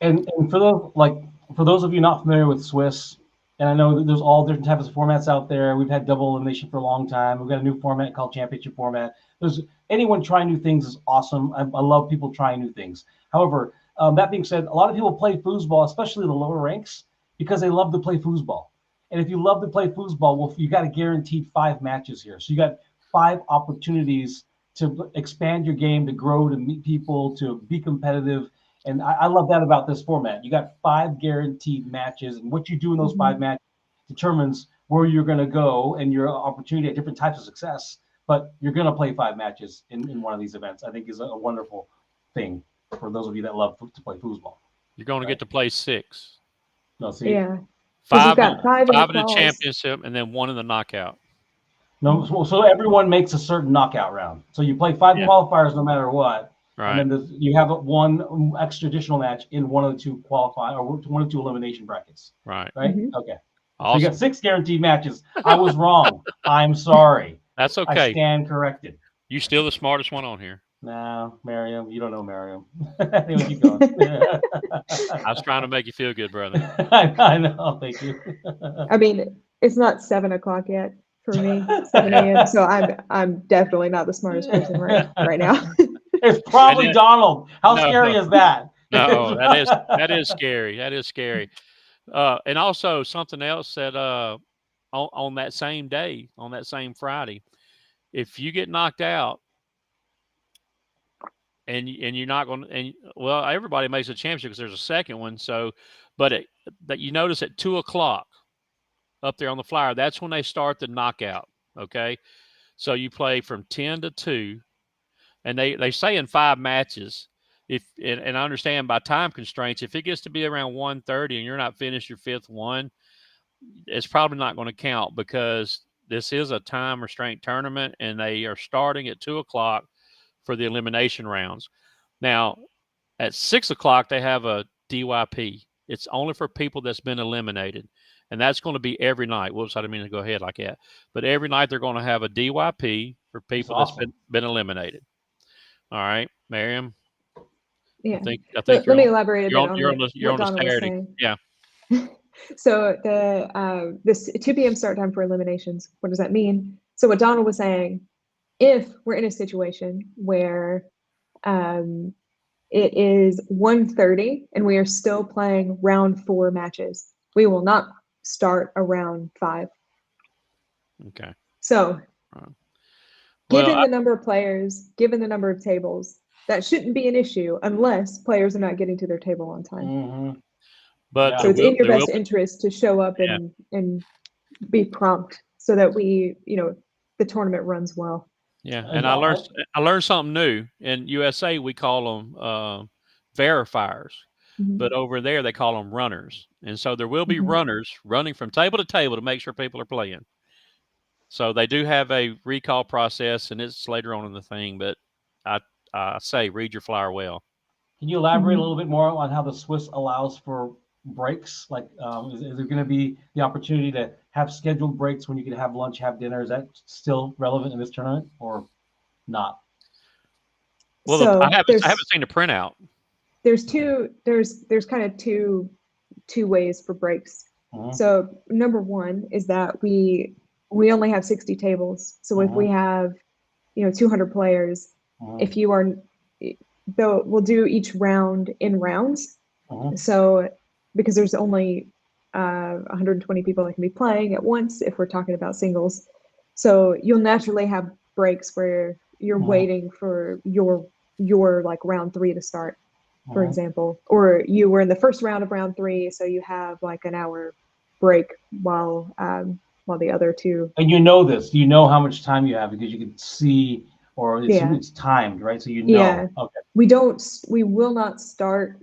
And for those of you not familiar with Swiss, and I know that there's all different types of formats out there. We've had double elimination for a long time. We've got a new format called championship format. There's anyone trying new things is awesome. I love people trying new things. However, that being said, a lot of people play foosball, especially the lower ranks, because they love to play foosball. And if you love to play foosball, well, you got a guaranteed 5 matches here. So you got 5 opportunities to expand your game, to grow, to meet people, to be competitive. And I love that about this format. You got 5 guaranteed matches, and what you do in those 5 matches determines where you're going to go and your opportunity at different types of success. But you're going to play 5 matches in one of these events. I think is a wonderful thing for those of you that love to play foosball. You're going to get to play 6. No, see, yeah, 5 in the championship, and then 1 in the knockout. No, so everyone makes a certain knockout round. So you play 5 qualifiers no matter what. Right. And then you have 1 extra additional match in one of the 2 qualify or 1 or 2 elimination brackets. Right. Right. Mm-hmm. Okay. Awesome. So you got 6 guaranteed matches. I was wrong. I'm sorry. That's okay. I stand corrected. You still the smartest one on here. No, Maryam, you don't know Maryam. Anyway, keep going. I was trying to make you feel good, brother. I know. Thank you. I mean, it's not 7 o'clock yet for me, 7 a.m. So I'm definitely not the smartest person right now. It's probably Donald. How scary is that? No, that is scary. That is scary. And also something else that on that same day, on that same Friday, if you get knocked out and you're not going to, well, everybody makes a championship because there's a second one. So, but that you notice at 2:00 up there on the flyer, that's when they start the knockout. Okay. So you play from 10 to 2, and they say in 5 matches. And I understand by time constraints, if it gets to be around 1:30 and you're not finished your 5th one, it's probably not going to count because this is a time restraint tournament and they are starting at 2:00 for the elimination rounds. Now, at 6:00, they have a DYP. It's only for people that's been eliminated. And that's going to be every night. Whoops, I didn't mean to go ahead like that. But every night they're going to have a DYP for people that's been eliminated. All right, Maryam. Yeah. I think let me elaborate a bit on what Donald was saying. Yeah. So this 2 p.m. start time for eliminations. What does that mean? So what Donald was saying, if we're in a situation where it is 1:30 and we are still playing round 4 matches, we will not start around 5. Okay. So Given the number of players, given the number of tables, that shouldn't be an issue unless players are not getting to their table on time. Mm-hmm. But Yeah. So it's in your there best interest to show up and be prompt so that the tournament runs well. Yeah, and I learned something new. In USA, we call them verifiers, but over there they call them runners. And so there will be runners running from table to table to make sure people are playing. So they do have a recall process, and it's later on in the thing. But I say read your flyer well. Can you elaborate a little bit more on how the Swiss allows for breaks? Like, is there going to be the opportunity to have scheduled breaks when you can have lunch, have dinner? Is that still relevant in this tournament or not? Well, So I haven't seen the printout. There's kind of two ways for breaks. So number one is that we only have 60 tables. So if we have 200 players, if you are, though we'll do each round in rounds. So because there's only 120 people that can be playing at once if we're talking about singles. So you'll naturally have breaks where you're waiting for your like round 3 to start, for example, or you were in the first round of round 3, so you have like an hour break while the other two. And you know this, you know how much time you have because you can see, or it's timed, right? So you know. Yeah. Okay. We will not start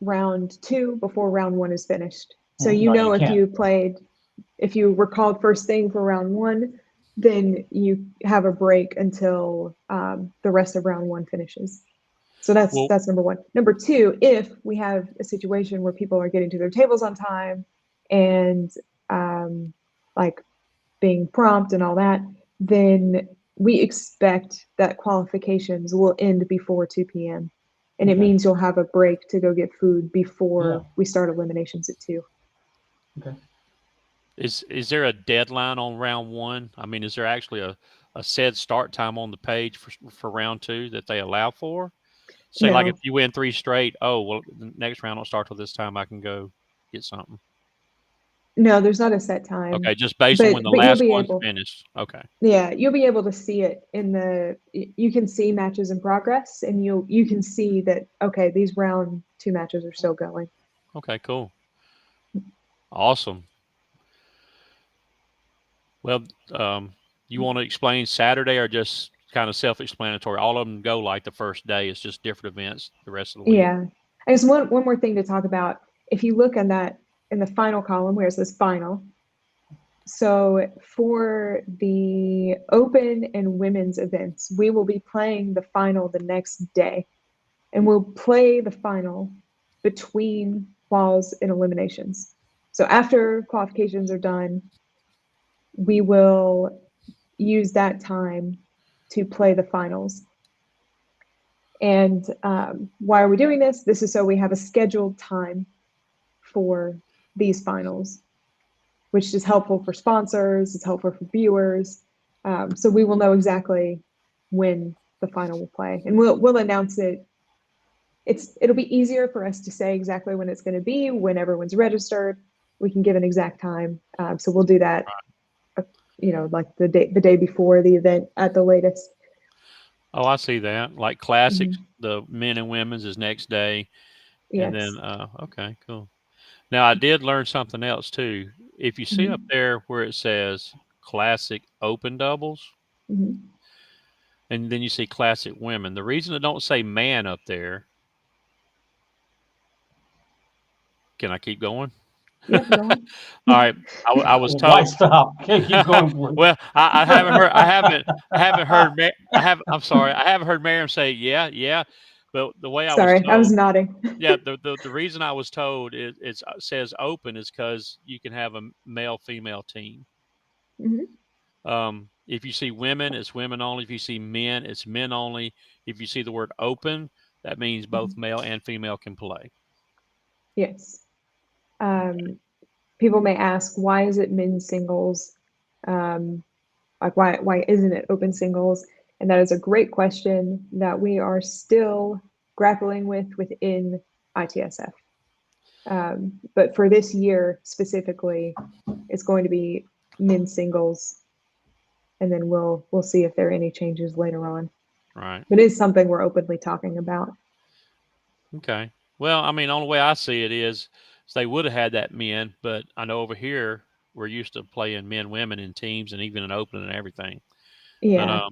round 2 before round 1 is finished. So if you were called first thing for round 1, then you have a break until the rest of round 1 finishes. So that's number 1. Number 2, if we have a situation where people are getting to their tables on time and like being prompt and all that, then we expect that qualifications will end before 2 p.m. And it means you'll have a break to go get food before we start eliminations at 2. Okay. Is there a deadline on round 1? I mean, is there actually a set start time on the page for round 2 that they allow for? Say, like if you win 3 straight, the next round don't start till this time, I can go get something. No, there's not a set time. Okay, just based on when the last one's finished. Okay. Yeah, you'll be able to see it you can see matches in progress, and you can see that, okay, these round 2 matches are still going. Okay, cool. Awesome. Well, you want to explain Saturday or just kind of self-explanatory? All of them go like the first day. It's just different events the rest of the week. Yeah. I just one more thing to talk about. If you look in the final column where it says final, so for the open and women's events, we will be playing the final the next day, and we'll play the final between quals and eliminations. So after qualifications are done, we will use that time to play the finals. And why are we doing this? This is so we have a scheduled time for these finals, which is helpful for sponsors, it's helpful for viewers. So we will know exactly when the final will play, and we'll announce it. It'll be easier for us to say exactly when it's going to be when everyone's registered. We can give an exact time. So we'll do that, like the day before the event at the latest. Oh, I see that. Like classics, the men and women's is next day. Yes. And then, okay, cool. Now, I did learn something else too. If you see up there where it says classic open doubles, and then you see classic women, the reason it don't say man up there, can I keep going? Yeah, go on. All right. I was told. Why stop? Keep going. Well, I haven't heard. I haven't heard Maryam say yeah. But the way I was told, I was nodding. Yeah, the reason I was told it says open is because you can have a male female team. If you see women, it's women only. If you see men, it's men only. If you see the word open, that means both male and female can play. Yes. People may ask, why is it men's singles? Like why isn't it open singles? And that is a great question that we are still grappling within ITSF. But for this year specifically, it's going to be men's singles. and then we'll see if there are any changes later on. Right. But it is something we're openly talking about. Okay. Well, I mean, the only way I see it is they would have had that men, but I know over here we're used to playing men, women in teams, and even in open and everything. But Yeah.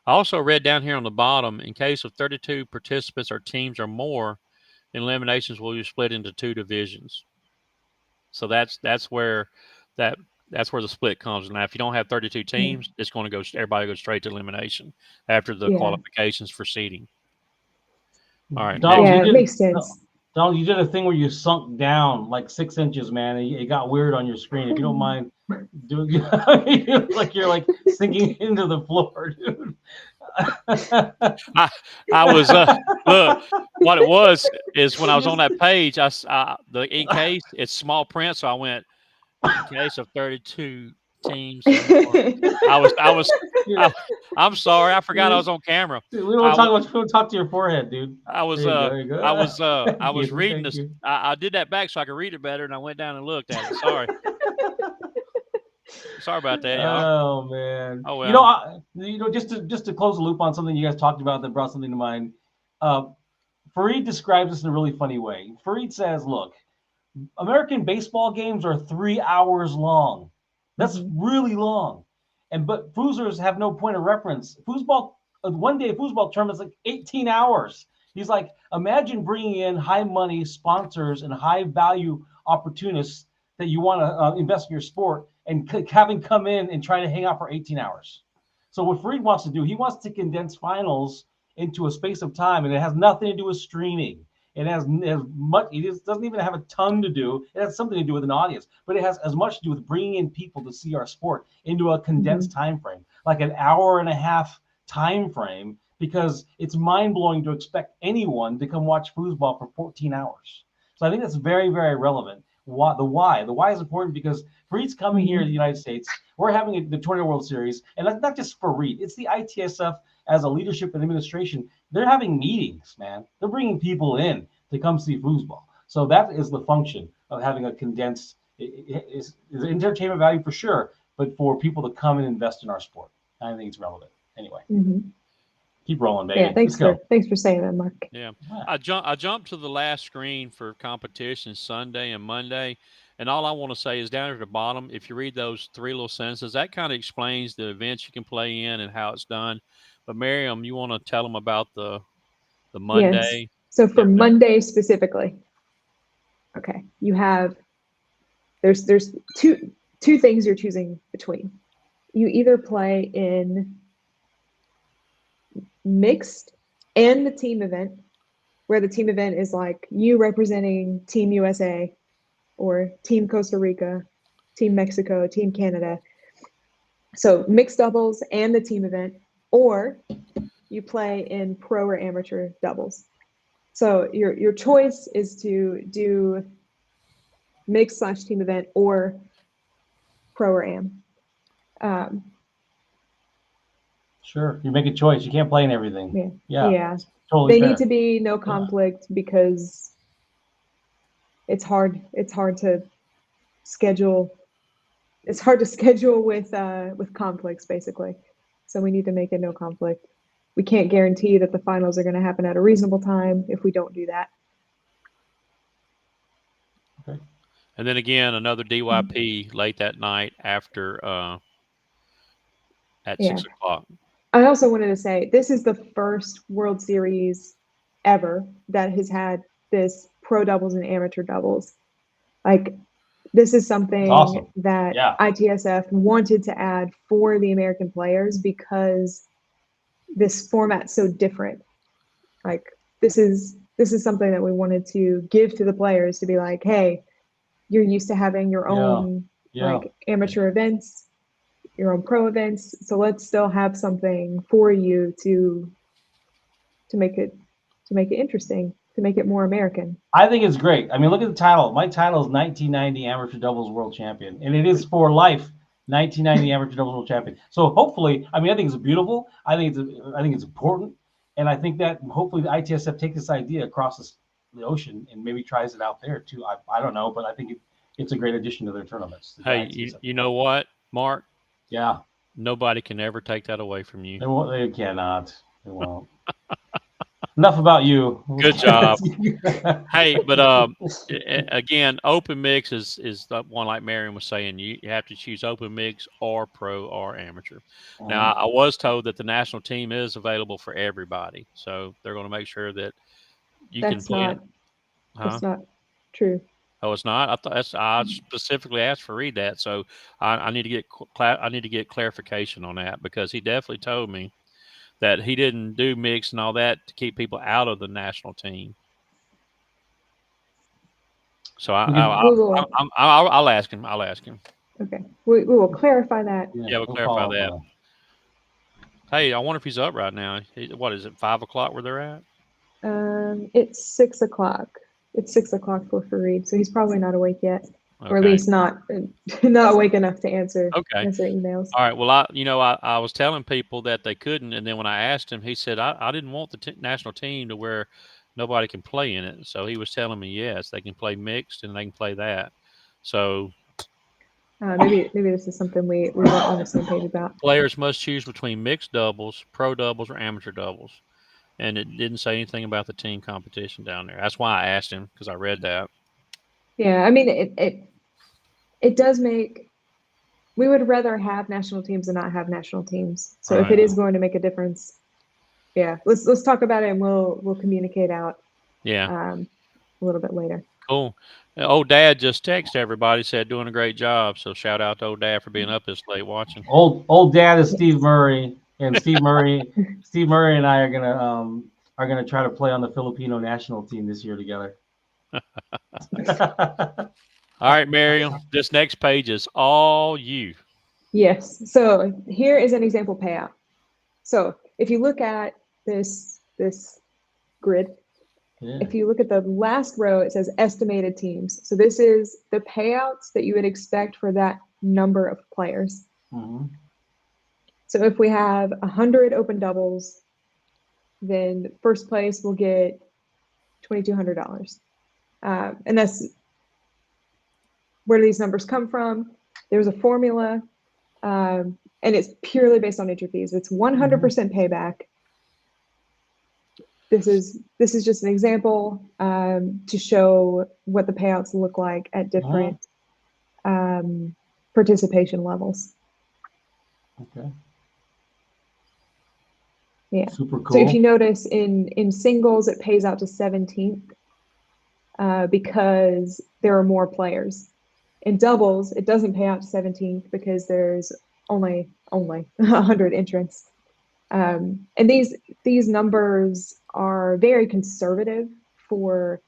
I also read down here on the bottom, in case of 32 participants or teams or more, eliminations will be split into 2 divisions. So that's where that's where the split comes. Now, if you don't have 32 teams, it's going to go. Everybody goes straight to elimination after the qualifications for seeding. All right. Donald, it makes sense. Donald, you did a thing where you sunk down like 6 inches, man. It got weird on your screen. If you don't mind doing, like you're like sinking into the floor, dude. I was look. What it was is when I was on that page, the in case it's small print, so I went in case of 32 teams. I'm sorry, I forgot I was on camera. Dude, we don't talk about. We don't talk to your forehead, dude. I was reading this. I did that back so I could read it better, and I went down and looked at it. Sorry. Sorry about that, y'all. Oh man. Oh well. Just to close the loop on something you guys talked about that brought something to mind. Fareed describes this in a really funny way. Fareed says, "Look, American baseball games are 3 hours long. That's really long, but foosers have no point of reference. Foosball, one day foosball tournament's like 18 hours. He's like, imagine bringing in high money sponsors and high value opportunists that you want to invest in your sport, and having come in and try to hang out for 18 hours. So what Fareed wants to do, he wants to condense finals into a space of time, and it has nothing to do with streaming. It has much. It doesn't even have a ton to do. It has something to do with an audience, but it has as much to do with bringing in people to see our sport into a condensed time frame, like an hour and a half time frame, because it's mind blowing to expect anyone to come watch foosball for 14 hours. So I think that's very, very relevant. The why is important because Fareed's coming here to the United States. We're having the Tornado World Series, and that's not just Fareed. It's the ITSF as a leadership and administration. They're having meetings, man. They're bringing people in to come see foosball. So that is the function of having a condensed. Is entertainment value for sure, but for people to come and invest in our sport, I think it's relevant. Anyway, keep rolling, baby. Yeah, thanks for saying that, Mark. Yeah, I jumped to the last screen for competition Sunday and Monday, and all I want to say is down at the bottom, if you read those 3 little sentences, that kind of explains the events you can play in and how it's done. But Maryam, you want to tell them about the Monday? Yes. So for Monday specifically, okay, you have there's two things you're choosing between. You either play in mixed and the team event, where the team event is like you representing Team USA or Team Costa Rica, Team Mexico, Team Canada. So mixed doubles and the team event, or you play in pro or amateur doubles. So your choice is to do mixed / team event or pro or am. Sure, you make a choice. You can't play in everything. Yeah. Totally they fair. need to be no conflict because it's hard to schedule. It's hard to schedule with conflicts, basically. So we need to make it no conflict. We can't guarantee that the finals are going to happen at a reasonable time if we don't do that. Okay. And then again, another DYP late that night after at 6 o'clock. I also wanted to say this is the first World Series ever that has had this pro doubles and amateur doubles. Like, this is something that ITSF wanted to add for the American players because this format's so different. Like, this is something that we wanted to give to the players to be like, hey, you're used to having your own like amateur events, your own pro events. So let's still have something for you to make it interesting, to make it more American. I think it's great. I mean, look at the title. My title is 1990 Amateur Doubles World Champion, and it is for life. 1990 Amateur Doubles World Champion. So hopefully, I mean, I think it's beautiful. I think it's important, and I think that hopefully the ITSF takes this idea across the ocean and maybe tries it out there too. I don't know, but I think it's a great addition to their tournaments. Hey, you know what, Mark? Yeah. Nobody can ever take that away from you. They cannot. They won't. Enough about you. Good job. Hey, but again, open mix is the one like Maryam was saying. You have to choose open mix or pro or amateur. Now, I was told that the national team is available for everybody, so they're going to make sure that you can That's play not it. that's not true. Oh, it's not. I thought I specifically asked for read that, so I need to get I need to get clarification on that because he definitely told me that he didn't do mix and all that to keep people out of the national team. So I'll ask him. I'll ask him. Okay, we will clarify that. Yeah, we'll clarify that. Hey, I wonder if he's up right now. What is it? 5 o'clock where they're at? It's 6 o'clock. It's 6 o'clock for Fareed, so he's probably not awake yet, Okay. or at least not awake enough to answer emails. All right. Well, I was telling people that they couldn't, and then when I asked him, he said I didn't want the national team to where nobody can play in it. So he was telling me yes, they can play mixed and they can play that. So maybe this is something we weren't on the same page about. Players must choose between mixed doubles, pro doubles, or amateur doubles. And it didn't say anything about the team competition down there. That's why I asked him because I read that. Yeah, I mean it does make. We would rather have national teams than not have national teams. So if it is going to make a difference, yeah, let's talk about it and we'll communicate out. Yeah. A little bit later. Cool. Old Dad just texted everybody, said doing a great job. So shout out to Old Dad for being up this late watching. Old Dad is Steve Murray, and Steve Murray and I are gonna try to play on the Filipino national team this year together. All right, Maryam, this next page is all you. Yes. So here is an example payout. So if you look at this grid, if you look at the last row, it says estimated teams. So this is the payouts that you would expect for that number of players. Mm-hmm. So if we have 100 open doubles, then first place will get $2,200. And that's where these numbers come from. There's a formula, and it's purely based on entry fees. It's 100% payback. This is just an example to show what the payouts look like at different participation levels. Okay. Yeah. Super cool. So if you notice in singles, it pays out to 17th because there are more players. In doubles, it doesn't pay out to 17th because there's only 100 entrants. And these numbers are very conservative for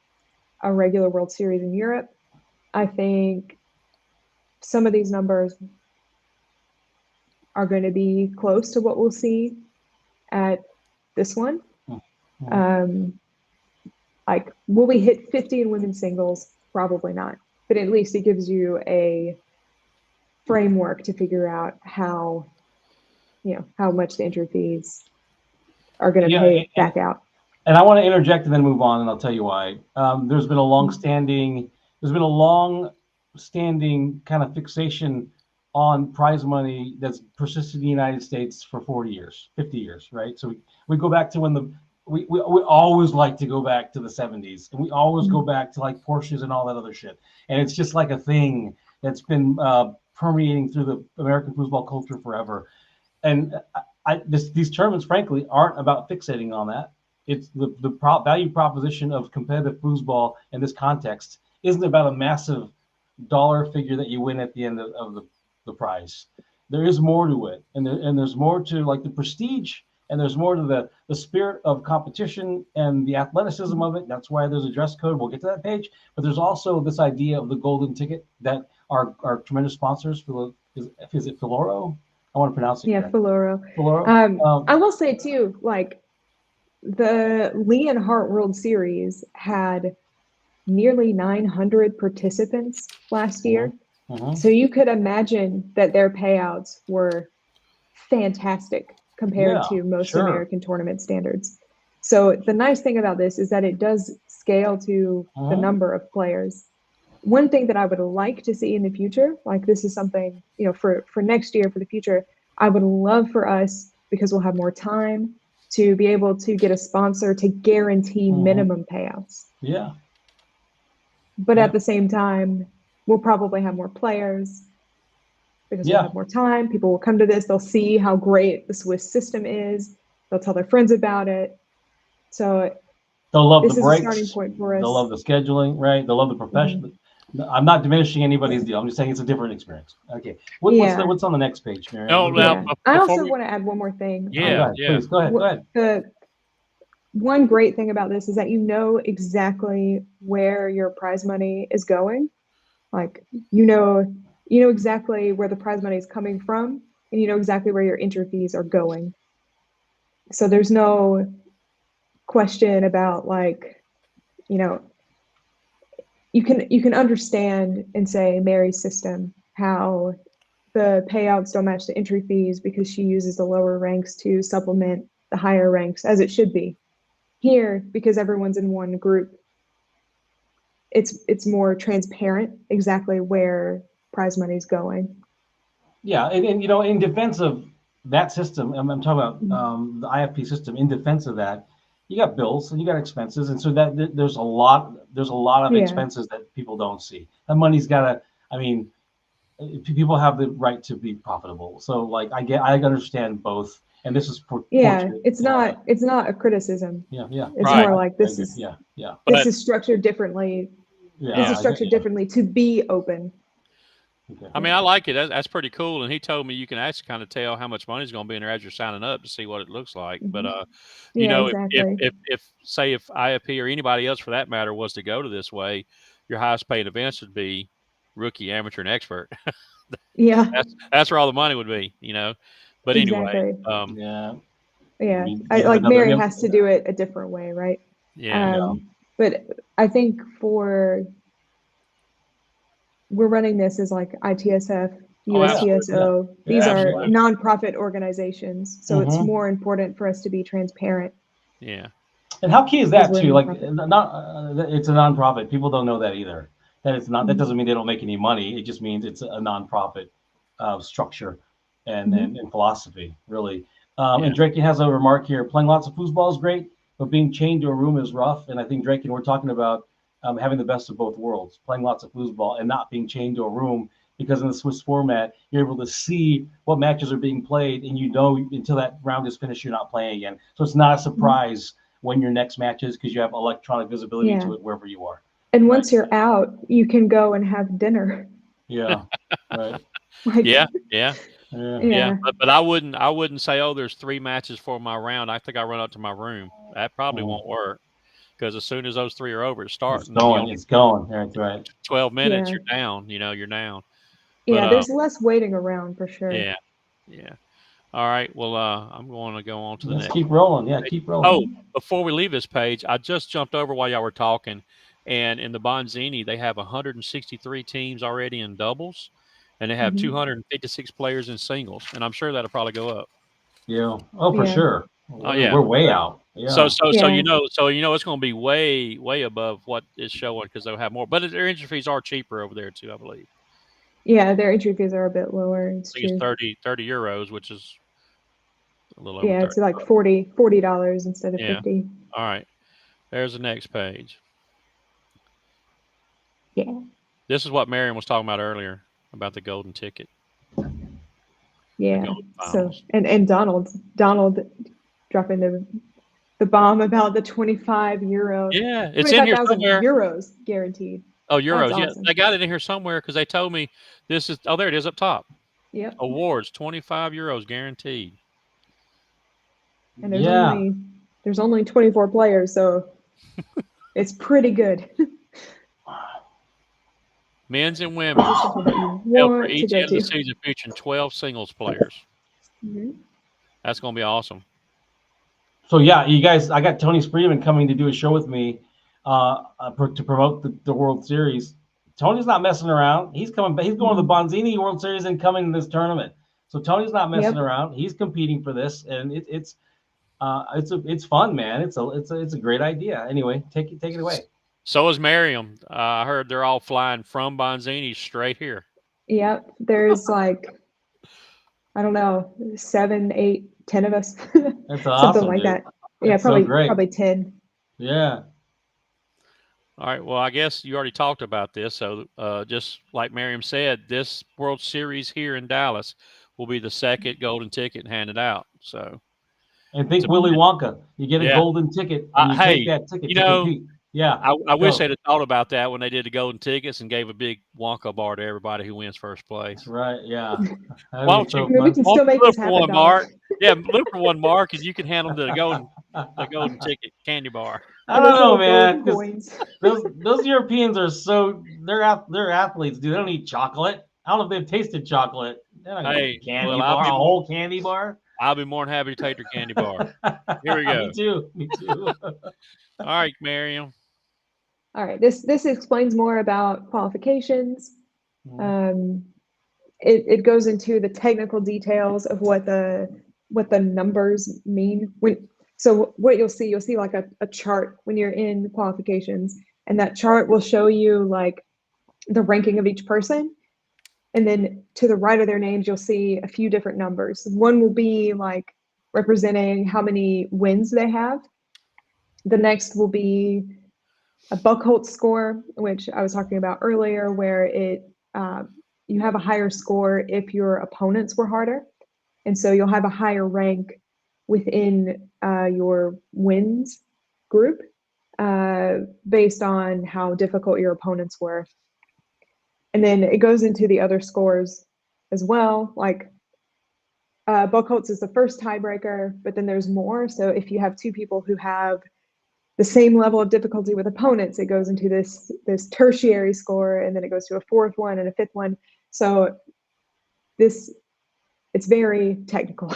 a regular World Series in Europe. I think some of these numbers are going to be close to what we'll see at this one. Like, will we hit 50 in women's singles? Probably not. But at least it gives you a framework to figure out how much the entry fees are going to pay back out. And I want to interject and then move on, and I'll tell you why. There's been a long-standing kind of fixation on prize money that's persisted in the United States for 40 years, 50 years, right? So we go back to when we always like to go back to the 70s, and we always go back to like Porsches and all that other shit. And it's just like a thing that's been permeating through the American football culture forever. And these tournaments, frankly, aren't about fixating on that. It's the value proposition of competitive foosball in this context isn't about a massive dollar figure that you win at the end of the prize. There is more to it, and there's more to like the prestige, and there's more to the spirit of competition and the athleticism of it. That's why there's a dress code. We'll get to that page, but there's also this idea of the golden ticket that our tremendous sponsors, is it Filoro? I want to pronounce it. Yeah, Filoro. I will say too, like the Lee and Hart World Series had nearly 900 participants last year. So you could imagine that their payouts were fantastic compared to most American tournament standards. So the nice thing about this is that it does scale to the number of players. One thing that I would like to see in the future, like this is something, for next year, for the future, I would love for us, because we'll have more time, to be able to get a sponsor to guarantee minimum payouts. Yeah. But at the same time, we'll probably have more players because we'll have more time. People will come to this. They'll see how great the Swiss system is. They'll tell their friends about it. So they'll love this the is breaks. a starting point for us. They'll love the scheduling, right? They'll love the profession. I'm not diminishing anybody's deal. I'm just saying it's a different experience. Okay. What's on the next page, Maryam? Oh, now, I also want to add one more thing. Yeah, please go ahead. The one great thing about this is that you know exactly where your prize money is going. Like you know exactly where the prize money is coming from, and you know exactly where your entry fees are going. So there's no question about, like, you know, you can understand and say Mary's system, how the payouts don't match the entry fees because she uses the lower ranks to supplement the higher ranks, as it should be. Here, because everyone's in one group, it's more transparent exactly where prize money is going. Yeah, and you know, in defense of that system, I'm talking about the IFP system. In defense of that, you got bills and you got expenses, and so that there's a lot of expenses that people don't see. That money's got to. I mean, people have the right to be profitable. So, like, I understand both, and this is for it's not a criticism. It's more like this is structured differently. This is structured differently to be open. I mean, I like it. That's pretty cool. And he told me you can actually kind of tell how much money is going to be in there as you're signing up to see what it looks like. But you know, exactly. if IFP or anybody else for that matter was to go to this way, your highest paid events would be rookie, amateur, and expert. That's where all the money would be. You know. But anyway, like Mary has to do it a different way, right? But I think we're running this as like ITSF, USTSO. These are nonprofit organizations, so it's more important for us to be transparent. Yeah. And how key is that too? Like, it's a nonprofit. People don't know that either. That it's not. That doesn't mean they don't make any money. It just means it's a nonprofit structure and philosophy, really. And Draken has a remark here: playing lots of foosball is great, but being chained to a room is rough. And I think Draken, we're talking about having the best of both worlds, playing lots of foosball and not being chained to a room, because in the Swiss format, you're able to see what matches are being played, and you know until that round is finished, you're not playing again. So it's not a surprise when your next match is, because you have electronic visibility to it wherever you are. And once you're out, you can go and have dinner. Yeah. Right. But I wouldn't say, oh, there's 3 matches for my round. I think I run up to my room. That probably won't work, because as soon as those 3 are over, it starts. It's going. That's right. 12 minutes, you're down. You know, you're down. Yeah, but, there's less waiting around for sure. Yeah. All right. Well, I'm going to go on to the next. Keep rolling. Yeah, keep rolling. Oh, before we leave this page, I just jumped over while y'all were talking, and in the Bonzini, they have 163 teams already in doubles, and they have 256 players in singles, and I'm sure that'll probably go up. Yeah. Oh, for sure. Oh, yeah. We're way out. Yeah. So you know it's going to be way above what is showing, because they'll have more. But their entry fees are cheaper over there too, I believe. Yeah, their entry fees are a bit lower. It's 30 euros, which is a little over. Yeah, it's like $40 instead of 50. All right. There's the next page. Yeah. This is what Maryam was talking about earlier about the golden ticket. Yeah. So and Donald dropping the bomb about the 25 euro. Yeah, it's in here somewhere. Euros guaranteed. Oh, euros. Yeah, awesome. They got it in here somewhere, because they told me this is. Oh, there it is up top. Yep. Awards, 25 euros guaranteed. And there's only 24 players, so it's pretty good. Men's and women's. For each end of the season, featuring 12 singles players. That's going to be awesome. So yeah, you guys, I got Tony Spreeman coming to do a show with me to promote the World Series. Tony's not messing around. He's coming. He's going to the Bonzini World Series and coming to this tournament. So Tony's not messing around. He's competing for this, and it's fun, man. It's a great idea. Anyway, take it away. So is Maryam. I heard they're all flying from Bonzini straight here. Yep. There's like I don't know, 7, 8, 10 of us, That's something awesome, like dude. that. Yeah, That's so great. probably 10. Yeah. All right. Well, I guess you already talked about this. So, just like Maryam said, this World Series here in Dallas will be the second golden ticket handed out. So, And it's think a, Willy Wonka. You get a yeah. golden ticket and you take Hey, that ticket you to know, compete. Yeah. I wish Go. they'd have thought about that when they did the golden tickets and gave a big Wonka bar to everybody who wins first That's place. right. Yeah. That'd Why be don't you, so I mean, we fun. can why don't still you make look this for happen, one, Donna. Mark? Yeah, look for one, Mark, and you can hand them the golden ticket candy bar. I And don't those know, little gold man, because coins. those Europeans are so they're athletes, dude. They don't eat chocolate. I don't know if they've tasted chocolate. They're not gonna eat Hey, a candy well, bar, a whole candy bar. I'll be more than happy to take their candy bar. Here we go. Me too. Me too. All right, Maryam. All right, this explains more about qualifications. Um, it goes into the technical details of what the numbers mean. So what you'll see like a chart when you're in qualifications, and that chart will show you like the ranking of each person. And then to the right of their names, you'll see a few different numbers. One will be like representing how many wins they have. The next will be a Buchholz score, which I was talking about earlier, where you have a higher score if your opponents were harder, and so you'll have a higher rank within your wins group based on how difficult your opponents were. And then it goes into the other scores as well, like Buchholz is the first tiebreaker, but then there's more. So if you have two people who have the same level of difficulty with opponents, it goes into this tertiary score, and then it goes to a fourth one and a fifth one. So it's very technical.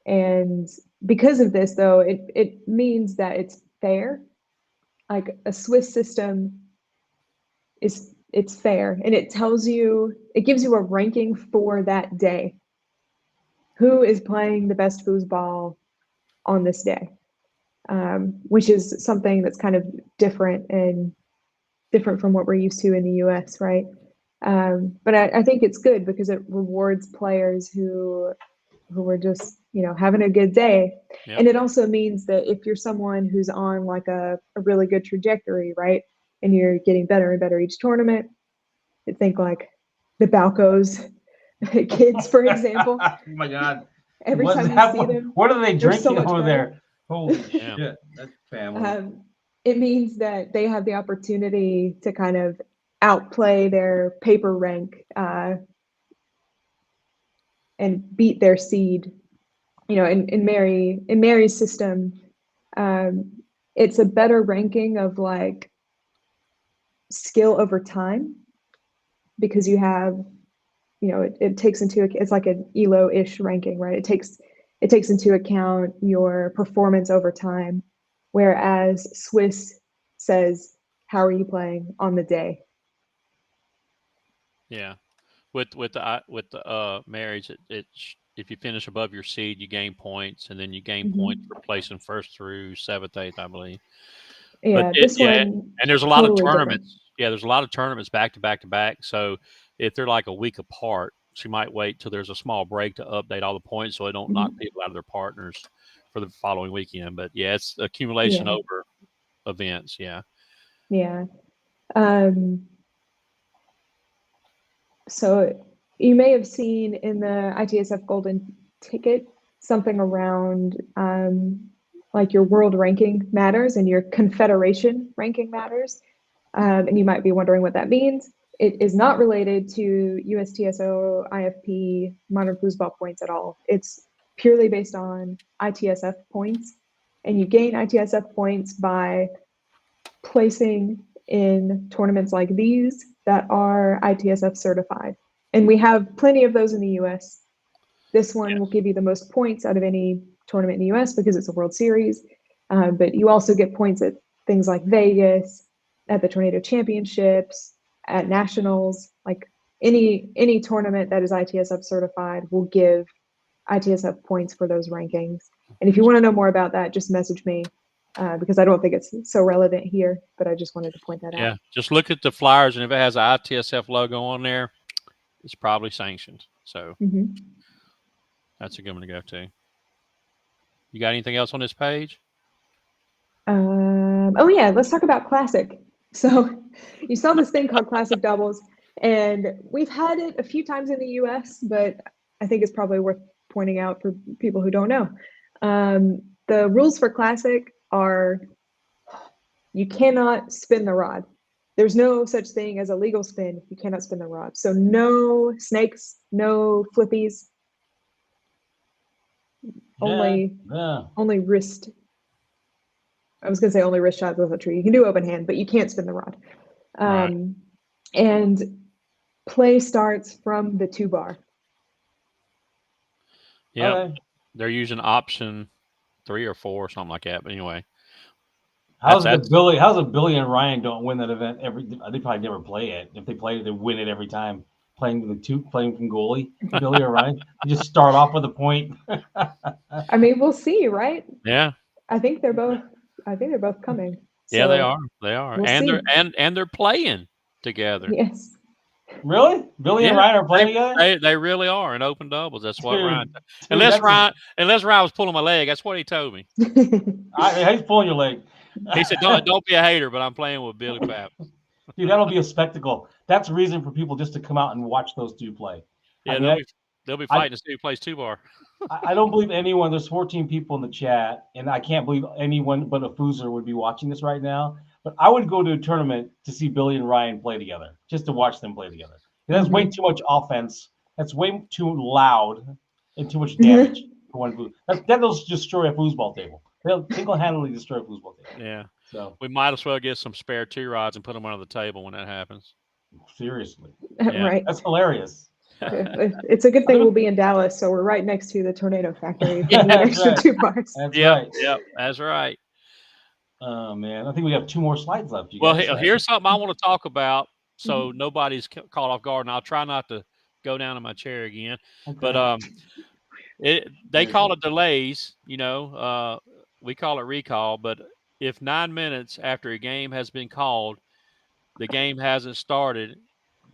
And because of this, though, it means that it's fair. Like a Swiss system it's fair, and it gives you a ranking for that day. Who is playing the best foosball on this day? Which is something that's kind of different from what we're used to in the US, right? But I think it's good because it rewards players who are just, having a good day. Yep. And it also means that if you're someone who's on like a really good trajectory, right, and you're getting better and better each tournament, I think like the Balcos kids, for example. Oh my God. Every What's time that? you see them, What are they they're so drinking much over better. there? Holy Yeah. shit. That's family. It means that they have the opportunity to kind of outplay their paper rank and beat their seed. In Mary's system, it's a better ranking of like skill over time, because you have, it takes into it's like an ELO-ish ranking, right? It takes into account your performance over time, whereas Swiss says, how are you playing on the day? Yeah. With the marriage, if you finish above your seed, you gain points, and then you gain points for placing first through seventh, eighth, I believe. Yeah, But this yeah, one and there's a lot of totally tournaments. different. Yeah, there's a lot of tournaments back to back to back. So if they're like a week apart, she might wait till there's a small break to update all the points so they don't knock people out of their partners for the following weekend. But yeah, it's accumulation Yeah. over events. Yeah. Yeah. So you may have seen in the ITSF Golden Ticket something around like your world ranking matters and your confederation ranking matters. And you might be wondering what that means. It is not related to USTSO IFP modern foosball points at all. It's purely based on ITSF points. And you gain ITSF points by placing in tournaments like these that are ITSF certified. And we have plenty of those in the US. This one will give you the most points out of any tournament in the US because it's a World Series. But you also get points at things like Vegas, at the Tornado Championships, at Nationals. Like any tournament that is ITSF certified will give ITSF points for those rankings. And if you want to know more about that, just message me. Because I don't think it's so relevant here, but I just wanted to point that out. Yeah, just look at the flyers, and if it has an ITSF logo on there, it's probably sanctioned. So Mhm. that's a good one to go to. You got anything else on this page? Oh yeah, let's talk about Classic. So you saw this thing called Classic Doubles, and we've had it a few times in the US, but I think it's probably worth pointing out for people who don't know. The rules for Classic are you cannot spin the rod. There's no such thing as a legal spin. You cannot spin the rod. So no snakes, no flippies, only Yeah. only wrist. I was gonna say only wrist shots with a tree. You can do open hand, but you can't spin the rod. Right. And play starts from the 2 bar. Yeah. Okay. They're using option 3 or 4 or something like that. But anyway, How's that's it Billy and Ryan don't win that event every? They probably never play it. If they play it, they win it every time. Playing from goalie, Billy or Ryan. You just start off with a point. I mean, we'll see, right? yeah. I think they're both coming. Yeah, they So are. They are. we'll And see. they're playing together. Yes. Really? Billy and Yeah, Ryan are playing together? they really are in open doubles. That's what Ryan. Dude, Unless that's Ryan was pulling my leg. That's what he told me. he's pulling your leg. He said, "Don't be a hater," but I'm playing with Billy Pap. Dude, that'll be a spectacle. That's reason for people just to come out and watch those two play. Yeah, I mean, they'll be fighting to see who plays 2 bar. I don't believe anyone. There's 14 people in the chat, and I can't believe anyone but a Foozer would be watching this right now. But I would go to a tournament to see Billy and Ryan play together, just to watch them play together. That's way too much offense. That's way too loud and too much damage for one food. That'll destroy a foosball table. They'll single-handedly destroy a foosball table. Yeah. So We might as well get some spare 2 rods and put them under the table when that happens. seriously, Yeah. Right. that's hilarious. It's a good thing we'll be in Dallas, so we're right next to the tornado factory. Yeah, Putting in extra 2 bars. That's Yep, right. yep, that's right. Oh man, I think we have 2 more slides left. You Well, guys. here's something I want to talk about, so nobody's caught off guard, and I'll try not to go down in my chair again. Okay. But they call it delays. You know, we call it recall. But if 9 minutes after a game has been called, the game hasn't started,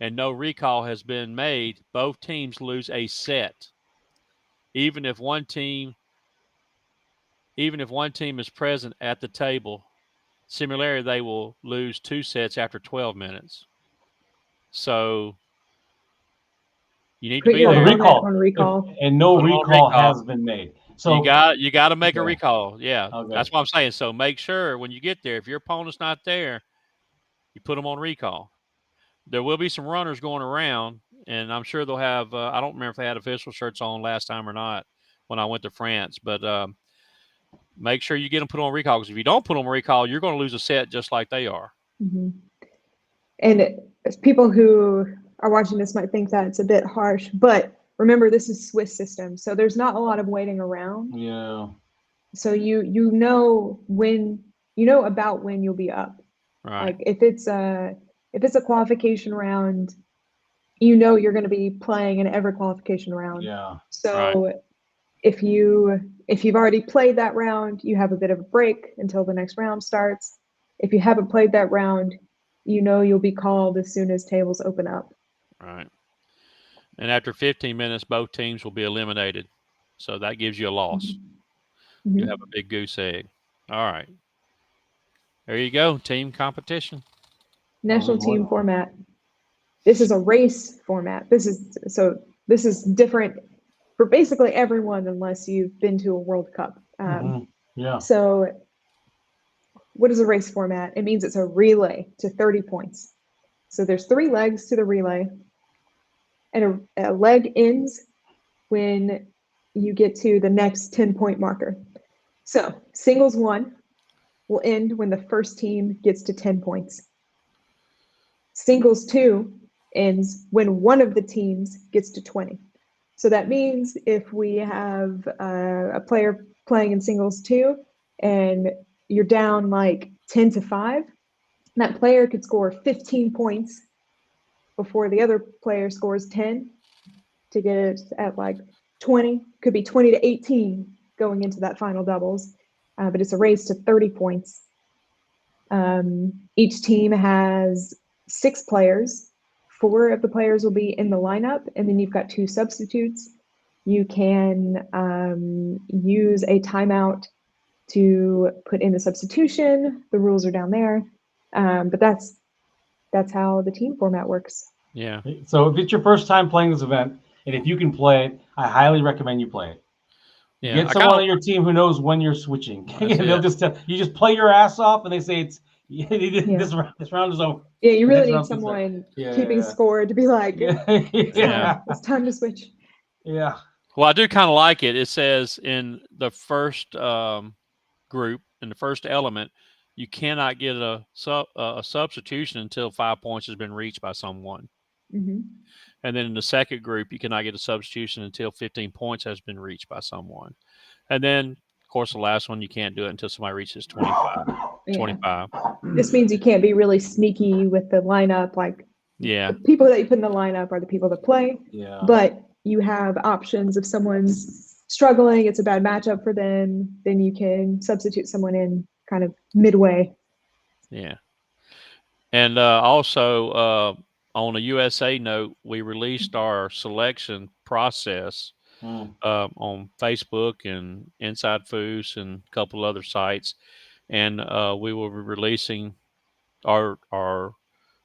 and no recall has been made, both teams lose a set. Even if one team is present at the table, similarly, they will lose 2 sets after 12 minutes. So you need to be your there. opponent on recall. And no Put 'em on recall recall. has been made. So you got to make a Okay. recall. Yeah, Okay. that's what I'm saying. So make sure when you get there, if your opponent's not there, you put them on recall. There will be some runners going around, and I'm sure they'll have. I don't remember if they had official shirts on last time or not when I went to France, but make sure you get them put on recall, because if you don't put them on recall, you're going to lose a set just like they are. And people who are watching this might think that it's a bit harsh, but remember, this is Swiss system, so there's not a lot of waiting around. Yeah. So you know about when you'll be up. Right. Like if it's a qualification round, you're going to be playing in every qualification round. Yeah. So if you've already played that round, you have a bit of a break until the next round starts. If you haven't played that round, you'll be called as soon as tables open up. Right. And after 15 minutes, both teams will be eliminated. So that gives you a loss. You have a big goose egg. All right. There you go. Team competition. National team format. This is a race format. This is different for basically everyone unless you've been to a World Cup. Yeah. So what is a race format? It means it's a relay to 30 points. So there's 3 legs to the relay, and a leg ends when you get to the next 10-point marker. So singles 1 will end when the first team gets to 10 points. Singles 2 ends when one of the teams gets to 20. So that means if we have a player playing in singles 2 and you're down like 10-5, that player could score 15 points before the other player scores 10 to get it at like 20. Could be 20-18 going into that final doubles, but it's a race to 30 points. Each team has 6 players, 4 of the players will be in the lineup, and then you've got 2 substitutes. You can use a timeout to put in the substitution. The rules are down there, but that's how the team format works. Yeah. So if it's your first time playing this event, and if you can play it, I highly recommend you play it. Yeah. Get someone on your team who knows when you're switching. They'll just you just play your ass off, and they say it's this round is over. Yeah, you really need someone keeping score to be like, it's time to switch. Yeah. Well, I do kind of like it. It says in the first group, in the first element, you cannot get a substitution until 5 points has been reached by someone. Mm-hmm. And then in the second group, you cannot get a substitution until 15 points has been reached by someone. And then, of course, the last one, you can't do it until somebody reaches 25. Yeah. 25. This means you can't be really sneaky with the lineup. Like, the people that you put in the lineup are the people that play. Yeah. But you have options if someone's struggling, it's a bad matchup for them, then you can substitute someone in kind of midway. Yeah. And also, on a USA note, we released our selection process on Facebook and Inside Foods and a couple other sites. And we will be releasing our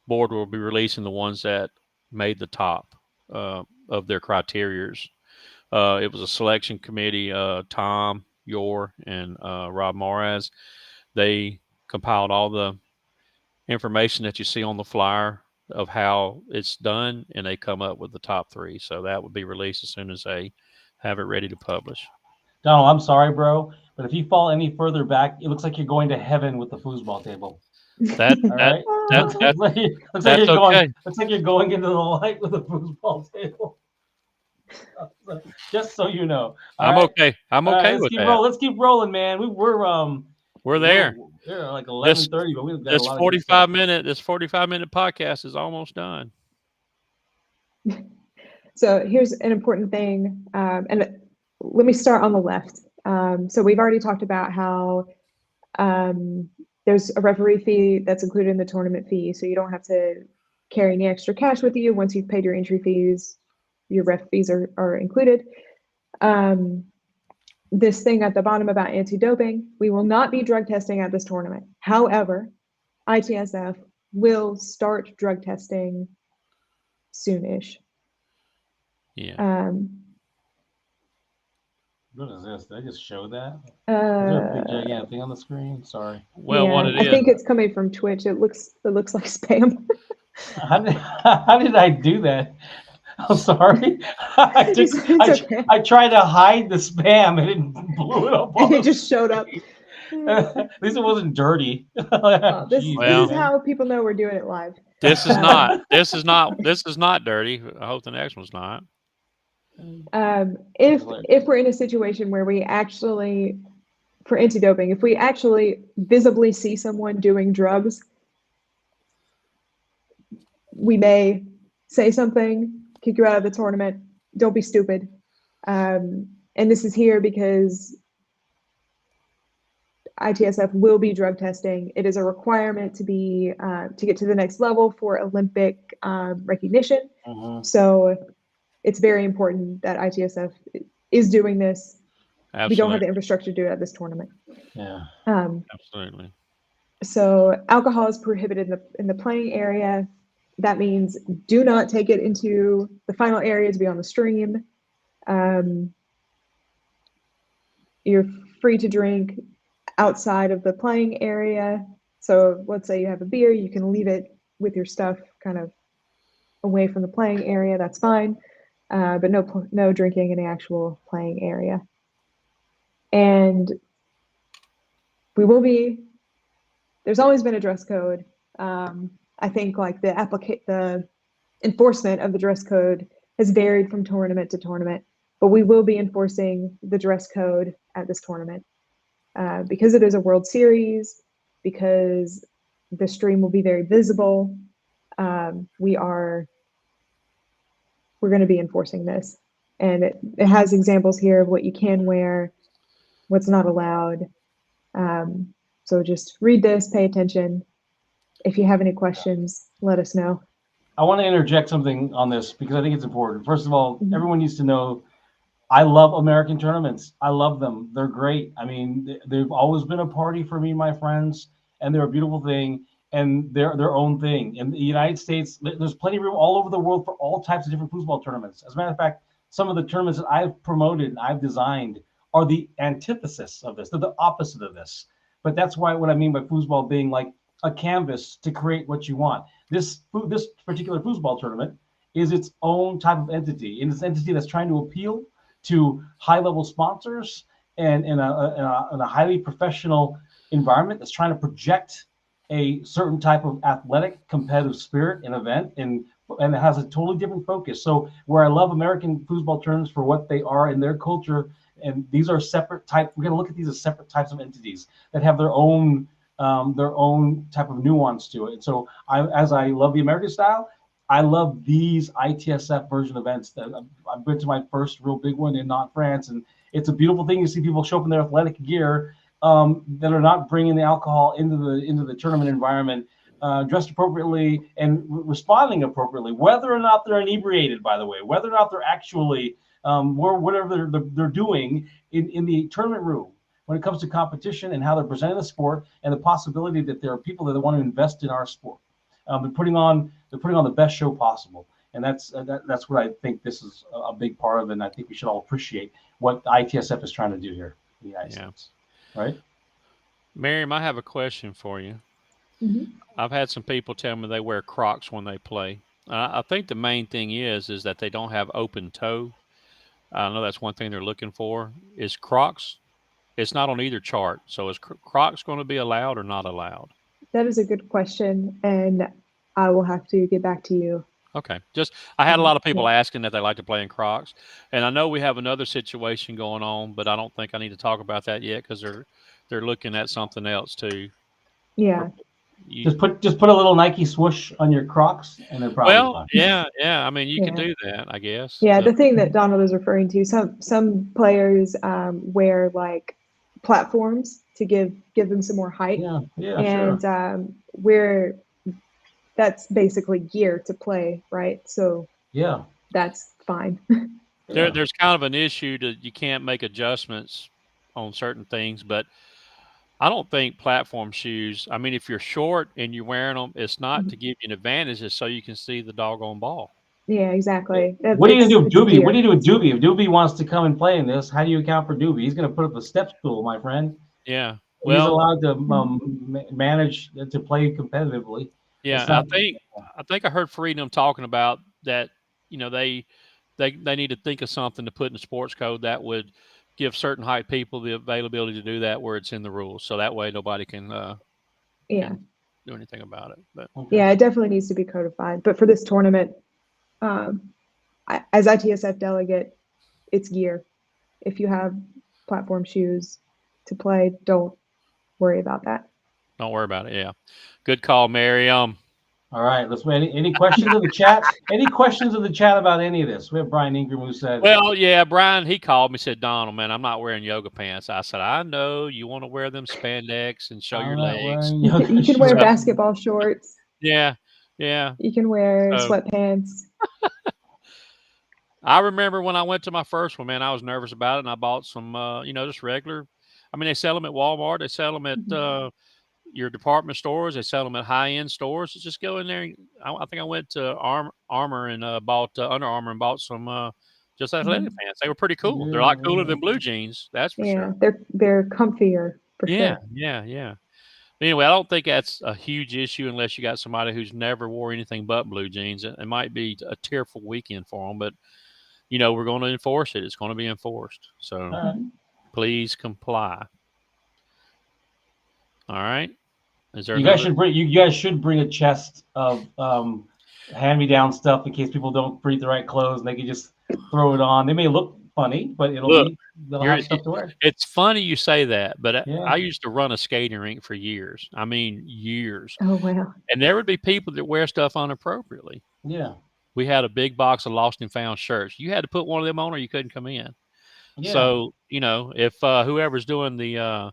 board will be releasing the ones that made the top of their criterias. It was a selection committee, Tom, Yor, and Rob Moraz. They compiled all the information that you see on the flyer of how it's done, and they come up with the top 3. So that would be released as soon as they have it ready to publish. Donald, I'm sorry, bro, but if you fall any further back, it looks like you're going to heaven with the foosball table. That's okay. Looks like you're going into the light with a foosball table. Just so you know. I'm okay. I'm okay with that. Let's keep rolling, man. We're there. We're like 11:30, but we've got this 45-minute podcast is almost done. So here's an important thing, and let me start on the left. So we've already talked about how there's a referee fee that's included in the tournament fee, so you don't have to carry any extra cash with you. Once you've paid your entry fees, your ref fees are included. This thing at the bottom about anti-doping, we will not be drug testing at this tournament. However, ITSF will start drug testing soonish. Yeah. What is this? Did I just show that? Is there a big gigantic thing on the screen? Sorry. Well, what it is? I think it's coming from Twitch. It looks like spam. How did I do that? I'm sorry. Okay. I tried to hide the spam and it blew it up. And it just showed up. At least it wasn't dirty. This is how people know we're doing it live. This is not. This is not dirty. I hope the next one's not. If we're in a situation where we actually, for anti-doping, if we actually visibly see someone doing drugs, we may say something, kick you out of the tournament. Don't be stupid. And this is here because ITSF will be drug testing. It is a requirement to be to get to the next level for Olympic recognition. So it's very important that ITSF is doing this. Absolutely. We don't have the infrastructure to do it at this tournament. Yeah. Absolutely. So alcohol is prohibited in the playing area. That means do not take it into the final area to be on the stream. You're free to drink outside of the playing area. So let's say you have a beer, you can leave it with your stuff kind of away from the playing area. That's fine. But no drinking in the actual playing area. And there's always been a dress code. I think like the enforcement of the dress code has varied from tournament to tournament, but we will be enforcing the dress code at this tournament because it is a World Series, because the stream will be very visible. We're going to be enforcing this, and it has examples here of what you can wear, what's not allowed. So just read this, pay attention. If you have any questions, let us know. I want to interject something on this because I think it's important. First of all, Mhm. everyone needs to know I love American tournaments. I love them. They're great. I mean, they've always been a party for me and my friends, and they're a beautiful thing, and they're their own thing. In the United States, there's plenty of room all over the world for all types of different foosball tournaments. As a matter of fact, some of the tournaments that I've promoted and I've designed are the antithesis of this. They're the opposite of this. But that's why what I mean by foosball being like a canvas to create what you want. This particular foosball tournament is its own type of entity, and it's an entity that's trying to appeal to high-level sponsors and in a highly professional environment that's trying to project a certain type of athletic competitive spirit and event and it has a totally different focus. So where I love American foosball tournaments for what they are in their culture, and these are separate type. We're going to look at these as separate types of entities that have their own type of nuance to it. And so as I love the American style, I love these ITSF version events. That I've been to my first real big one in Nantes, France, and it's a beautiful thing to see people show up in their athletic gear that are not bringing the alcohol into the tournament environment, dressed appropriately and responding appropriately, whether or not they're inebriated. By the way, whether or not they're actually whatever they're doing in the tournament room. When it comes to competition and how they're presenting the sport and the possibility that there are people that want to invest in our sport. They're putting on the best show possible, and that's what I think this is a big part of, and I think we should all appreciate what ITSF is trying to do here in the United States, right? Maryam, I have a question for you. Mhm. I've had some people tell me they wear Crocs when they play. I think the main thing is that they don't have open toe. I know that's one thing they're looking for. Is Crocs? It's not on either chart. So is Crocs going to be allowed or not allowed? That is a good question, and I will have to get back to you. Okay. Just I had a lot of people Yeah. asking that they like to play in Crocs, and I know we have another situation going on, but I don't think I need to talk about that yet because they're looking at something else too. Yeah. You, Just put a little Nike swoosh on your Crocs, and they're probably well, fine. yeah. I mean, you can Yeah. do that, I guess. Yeah, But the thing that Donald is referring to, some players wear like platforms to give them some more height, Yeah, sure. and we're that's basically gear to play, right? So Yeah, that's fine. yeah, there's kind of an issue that you can't make adjustments on certain things, but I don't think platform shoes. I mean, if you're short and you're wearing them, it's not to give you an advantage; it's so you can see the doggone ball. Yeah, exactly. What are you gonna do with It's Doobie? What do gear. you do with Doobie? If Doobie wants to come and play in this, how do you account for Doobie? He's gonna put up a step stool, my friend. Yeah. He's Well, allowed to Mhm. manage to play competitively. yeah. It's not. I think I heard Freedom talking about that. You know, they need to think of something to put in the sports code that would give certain height people the availability to do that where it's in the rules, so that way nobody Yeah, can do anything about it. But Okay. yeah, it definitely needs to be codified. But for this tournament, um, as ITSF delegate, it's gear. If you have platform shoes to play, don't worry about that. don't worry about it. Yeah. Good call, Mary. All right. Let's. Any questions in the chat? Any questions in the chat about any of this? We have Brian Ingram who said, Well, yeah, Brian, he called me, said, Donald, man, I'm not wearing yoga pants. I said, I know you want to wear them spandex and show "I'm your not legs. wearing You yoga can wear shorts." basketball shorts. Yeah. Yeah. You can wear So sweatpants. I remember when I went to my first one, man, I was nervous about it and I bought some, just regular. I mean, they sell them at Walmart. They sell them at Mhm. your department stores. They sell them at high end stores. Just go in there. I think I went to Armor and bought Under Armour and bought some just athletic Mhm. pants. They were pretty cool. They're a Yeah, lot cooler than blue jeans. That's for Yeah, sure. they're comfier for Yeah. sure. Yeah. Yeah. Anyway, I don't think that's a huge issue unless you got somebody who's never wore anything but blue jeans. It might be a tearful weekend for them, but we're going to enforce it. It's going to be enforced. So all right. Mhm. please comply. All right. Is there You guys another? should bring. You guys should bring a chest of hand-me-down stuff in case people don't bring the right clothes, and they can just throw it on. They may look funny, but Look, they'll you're. have stuff to wear. It's funny you say that, but Yeah, I used to run a skating rink for years. I mean, years, Oh wow. and there would be people that wear stuff inappropriately. yeah, We had a big box of lost and found shirts. You had to put one of them on, or you couldn't come in. yeah, So if whoever's doing the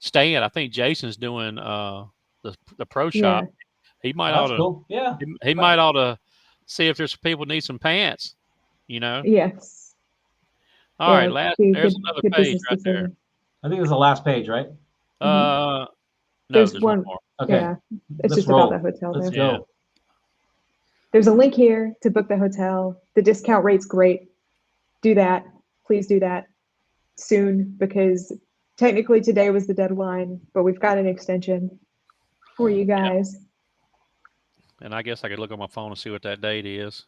stand, I think Jason's doing the pro shop. Yeah. He might oh, ought that's to cool. Yeah, he but might ought to see if there's people need some pants. You know. Yes. All right. There's Good, another good page business right there. decision. I think it's the last page, right? No, There's there's one more. Okay. Yeah, it's Let's just roll. about the hotel Let's there. go. There's a link here to book the hotel. The discount rate's great. Do that. Please do that soon, because technically today was the deadline, but we've got an extension for you guys. And I guess I could look on my phone and see what that date is.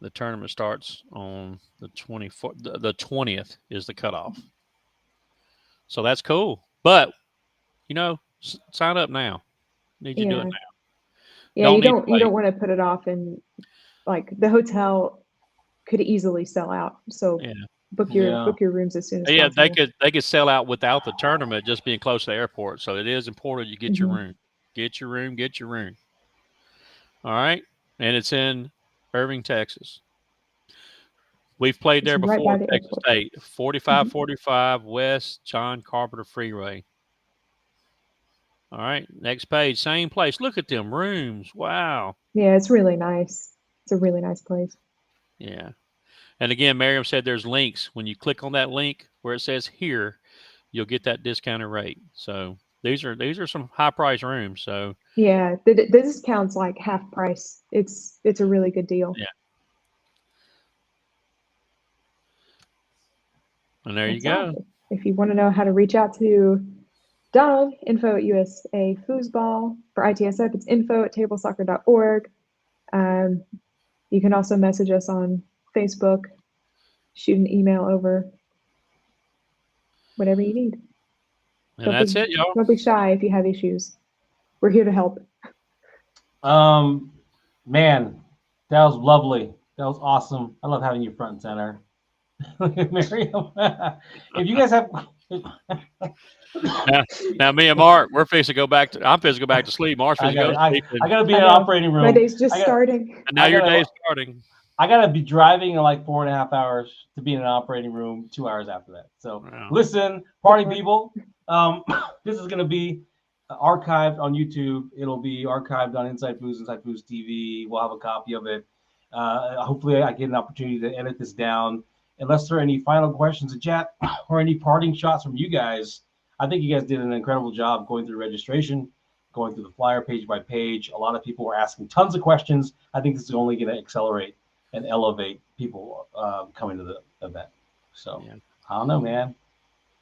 The tournament starts on the 24th. The 20th is the cutoff. So that's cool. But, sign up now. Need you to do it now. Yeah, you don't want to put it off, and like the hotel could easily sell out. So book your rooms as soon as possible. they could sell out without the tournament just being close to the airport. So it is important you get your room. Get your room. All right. And it's in Irving, Texas. We've played there before, right by the Texas airport. State, 4545 West John Carpenter Freeway. All right, next page, same place. Look at them rooms. Wow. Yeah, it's really nice. It's a really nice place. Yeah. And again, Maryam said there's links. When you click on that link where it says here, you'll get that discounted rate. So these are some high price rooms. So yeah, the discount's like half price. It's a really good deal. Yeah. And there you go. If you want to know how to reach out to Donald, info at USA Foosball. For ITSF, it's info@tablesoccer.org. You can also message us on Facebook, shoot an email over, whatever you need. And that's it, y'all. Don't be shy if you have issues. We're here to help. Man, that was lovely. That was awesome. I love having you front and center. Maryam, if you guys have now me and Mark, I'm fixing to go back to sleep. Mark's I fixing to go to sleep. I gotta be in an operating room. My day's just starting. And now your day's starting. I gotta be driving in like 4.5 hours to be in an operating room 2 hours after that. So listen, party people, this is gonna be archived on YouTube. It'll be archived on Inside Foods TV. We'll have a copy of it. Hopefully I get an opportunity to edit this down. Unless there are any final questions in chat or any parting shots from you guys, I think you guys did an incredible job going through registration, going through the flyer page by page. A lot of people were asking tons of questions. I think this is only going to accelerate and elevate people coming to the event. So I don't know, man.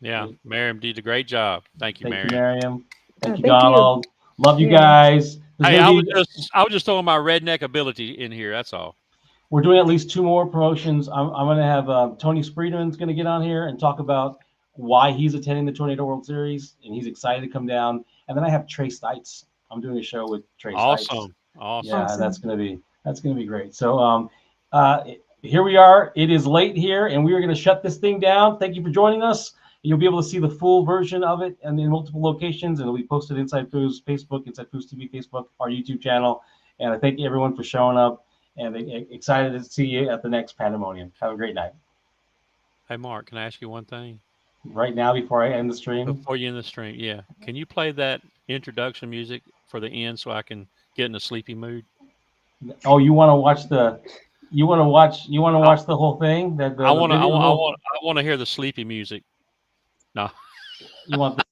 Yeah, Maryam did a great job. Thank you, Maryam. Maryam. Thank you, Donald. Love you guys. Hey, I was just throwing my redneck ability in here. That's all. We're doing at least 2 more promotions. I'm going to have Tony Spreedman's going to get on here and talk about why he's attending the Tornado World Series, and he's excited to come down. And then I have Trey Stites. I'm doing a show with Trey Stites. Awesome. Yeah, that's going to be great. So here we are. It is late here, and we are going to shut this thing down. Thank you for joining us. You'll be able to see the full version of it and in multiple locations, and it'll be posted Inside Foods Facebook, Inside Foods TV Facebook, our YouTube channel. And I thank everyone for showing up. And excited to see you at the next Pandemonium. Have a great night. Hey, Mark, can I ask you one thing? Right now, before I end the stream? Before you end the stream, yeah. Can you play that introduction music for the end so I can get in a sleepy mood? Oh, you want to watch the whole thing? I want to hear the sleepy music. No. You want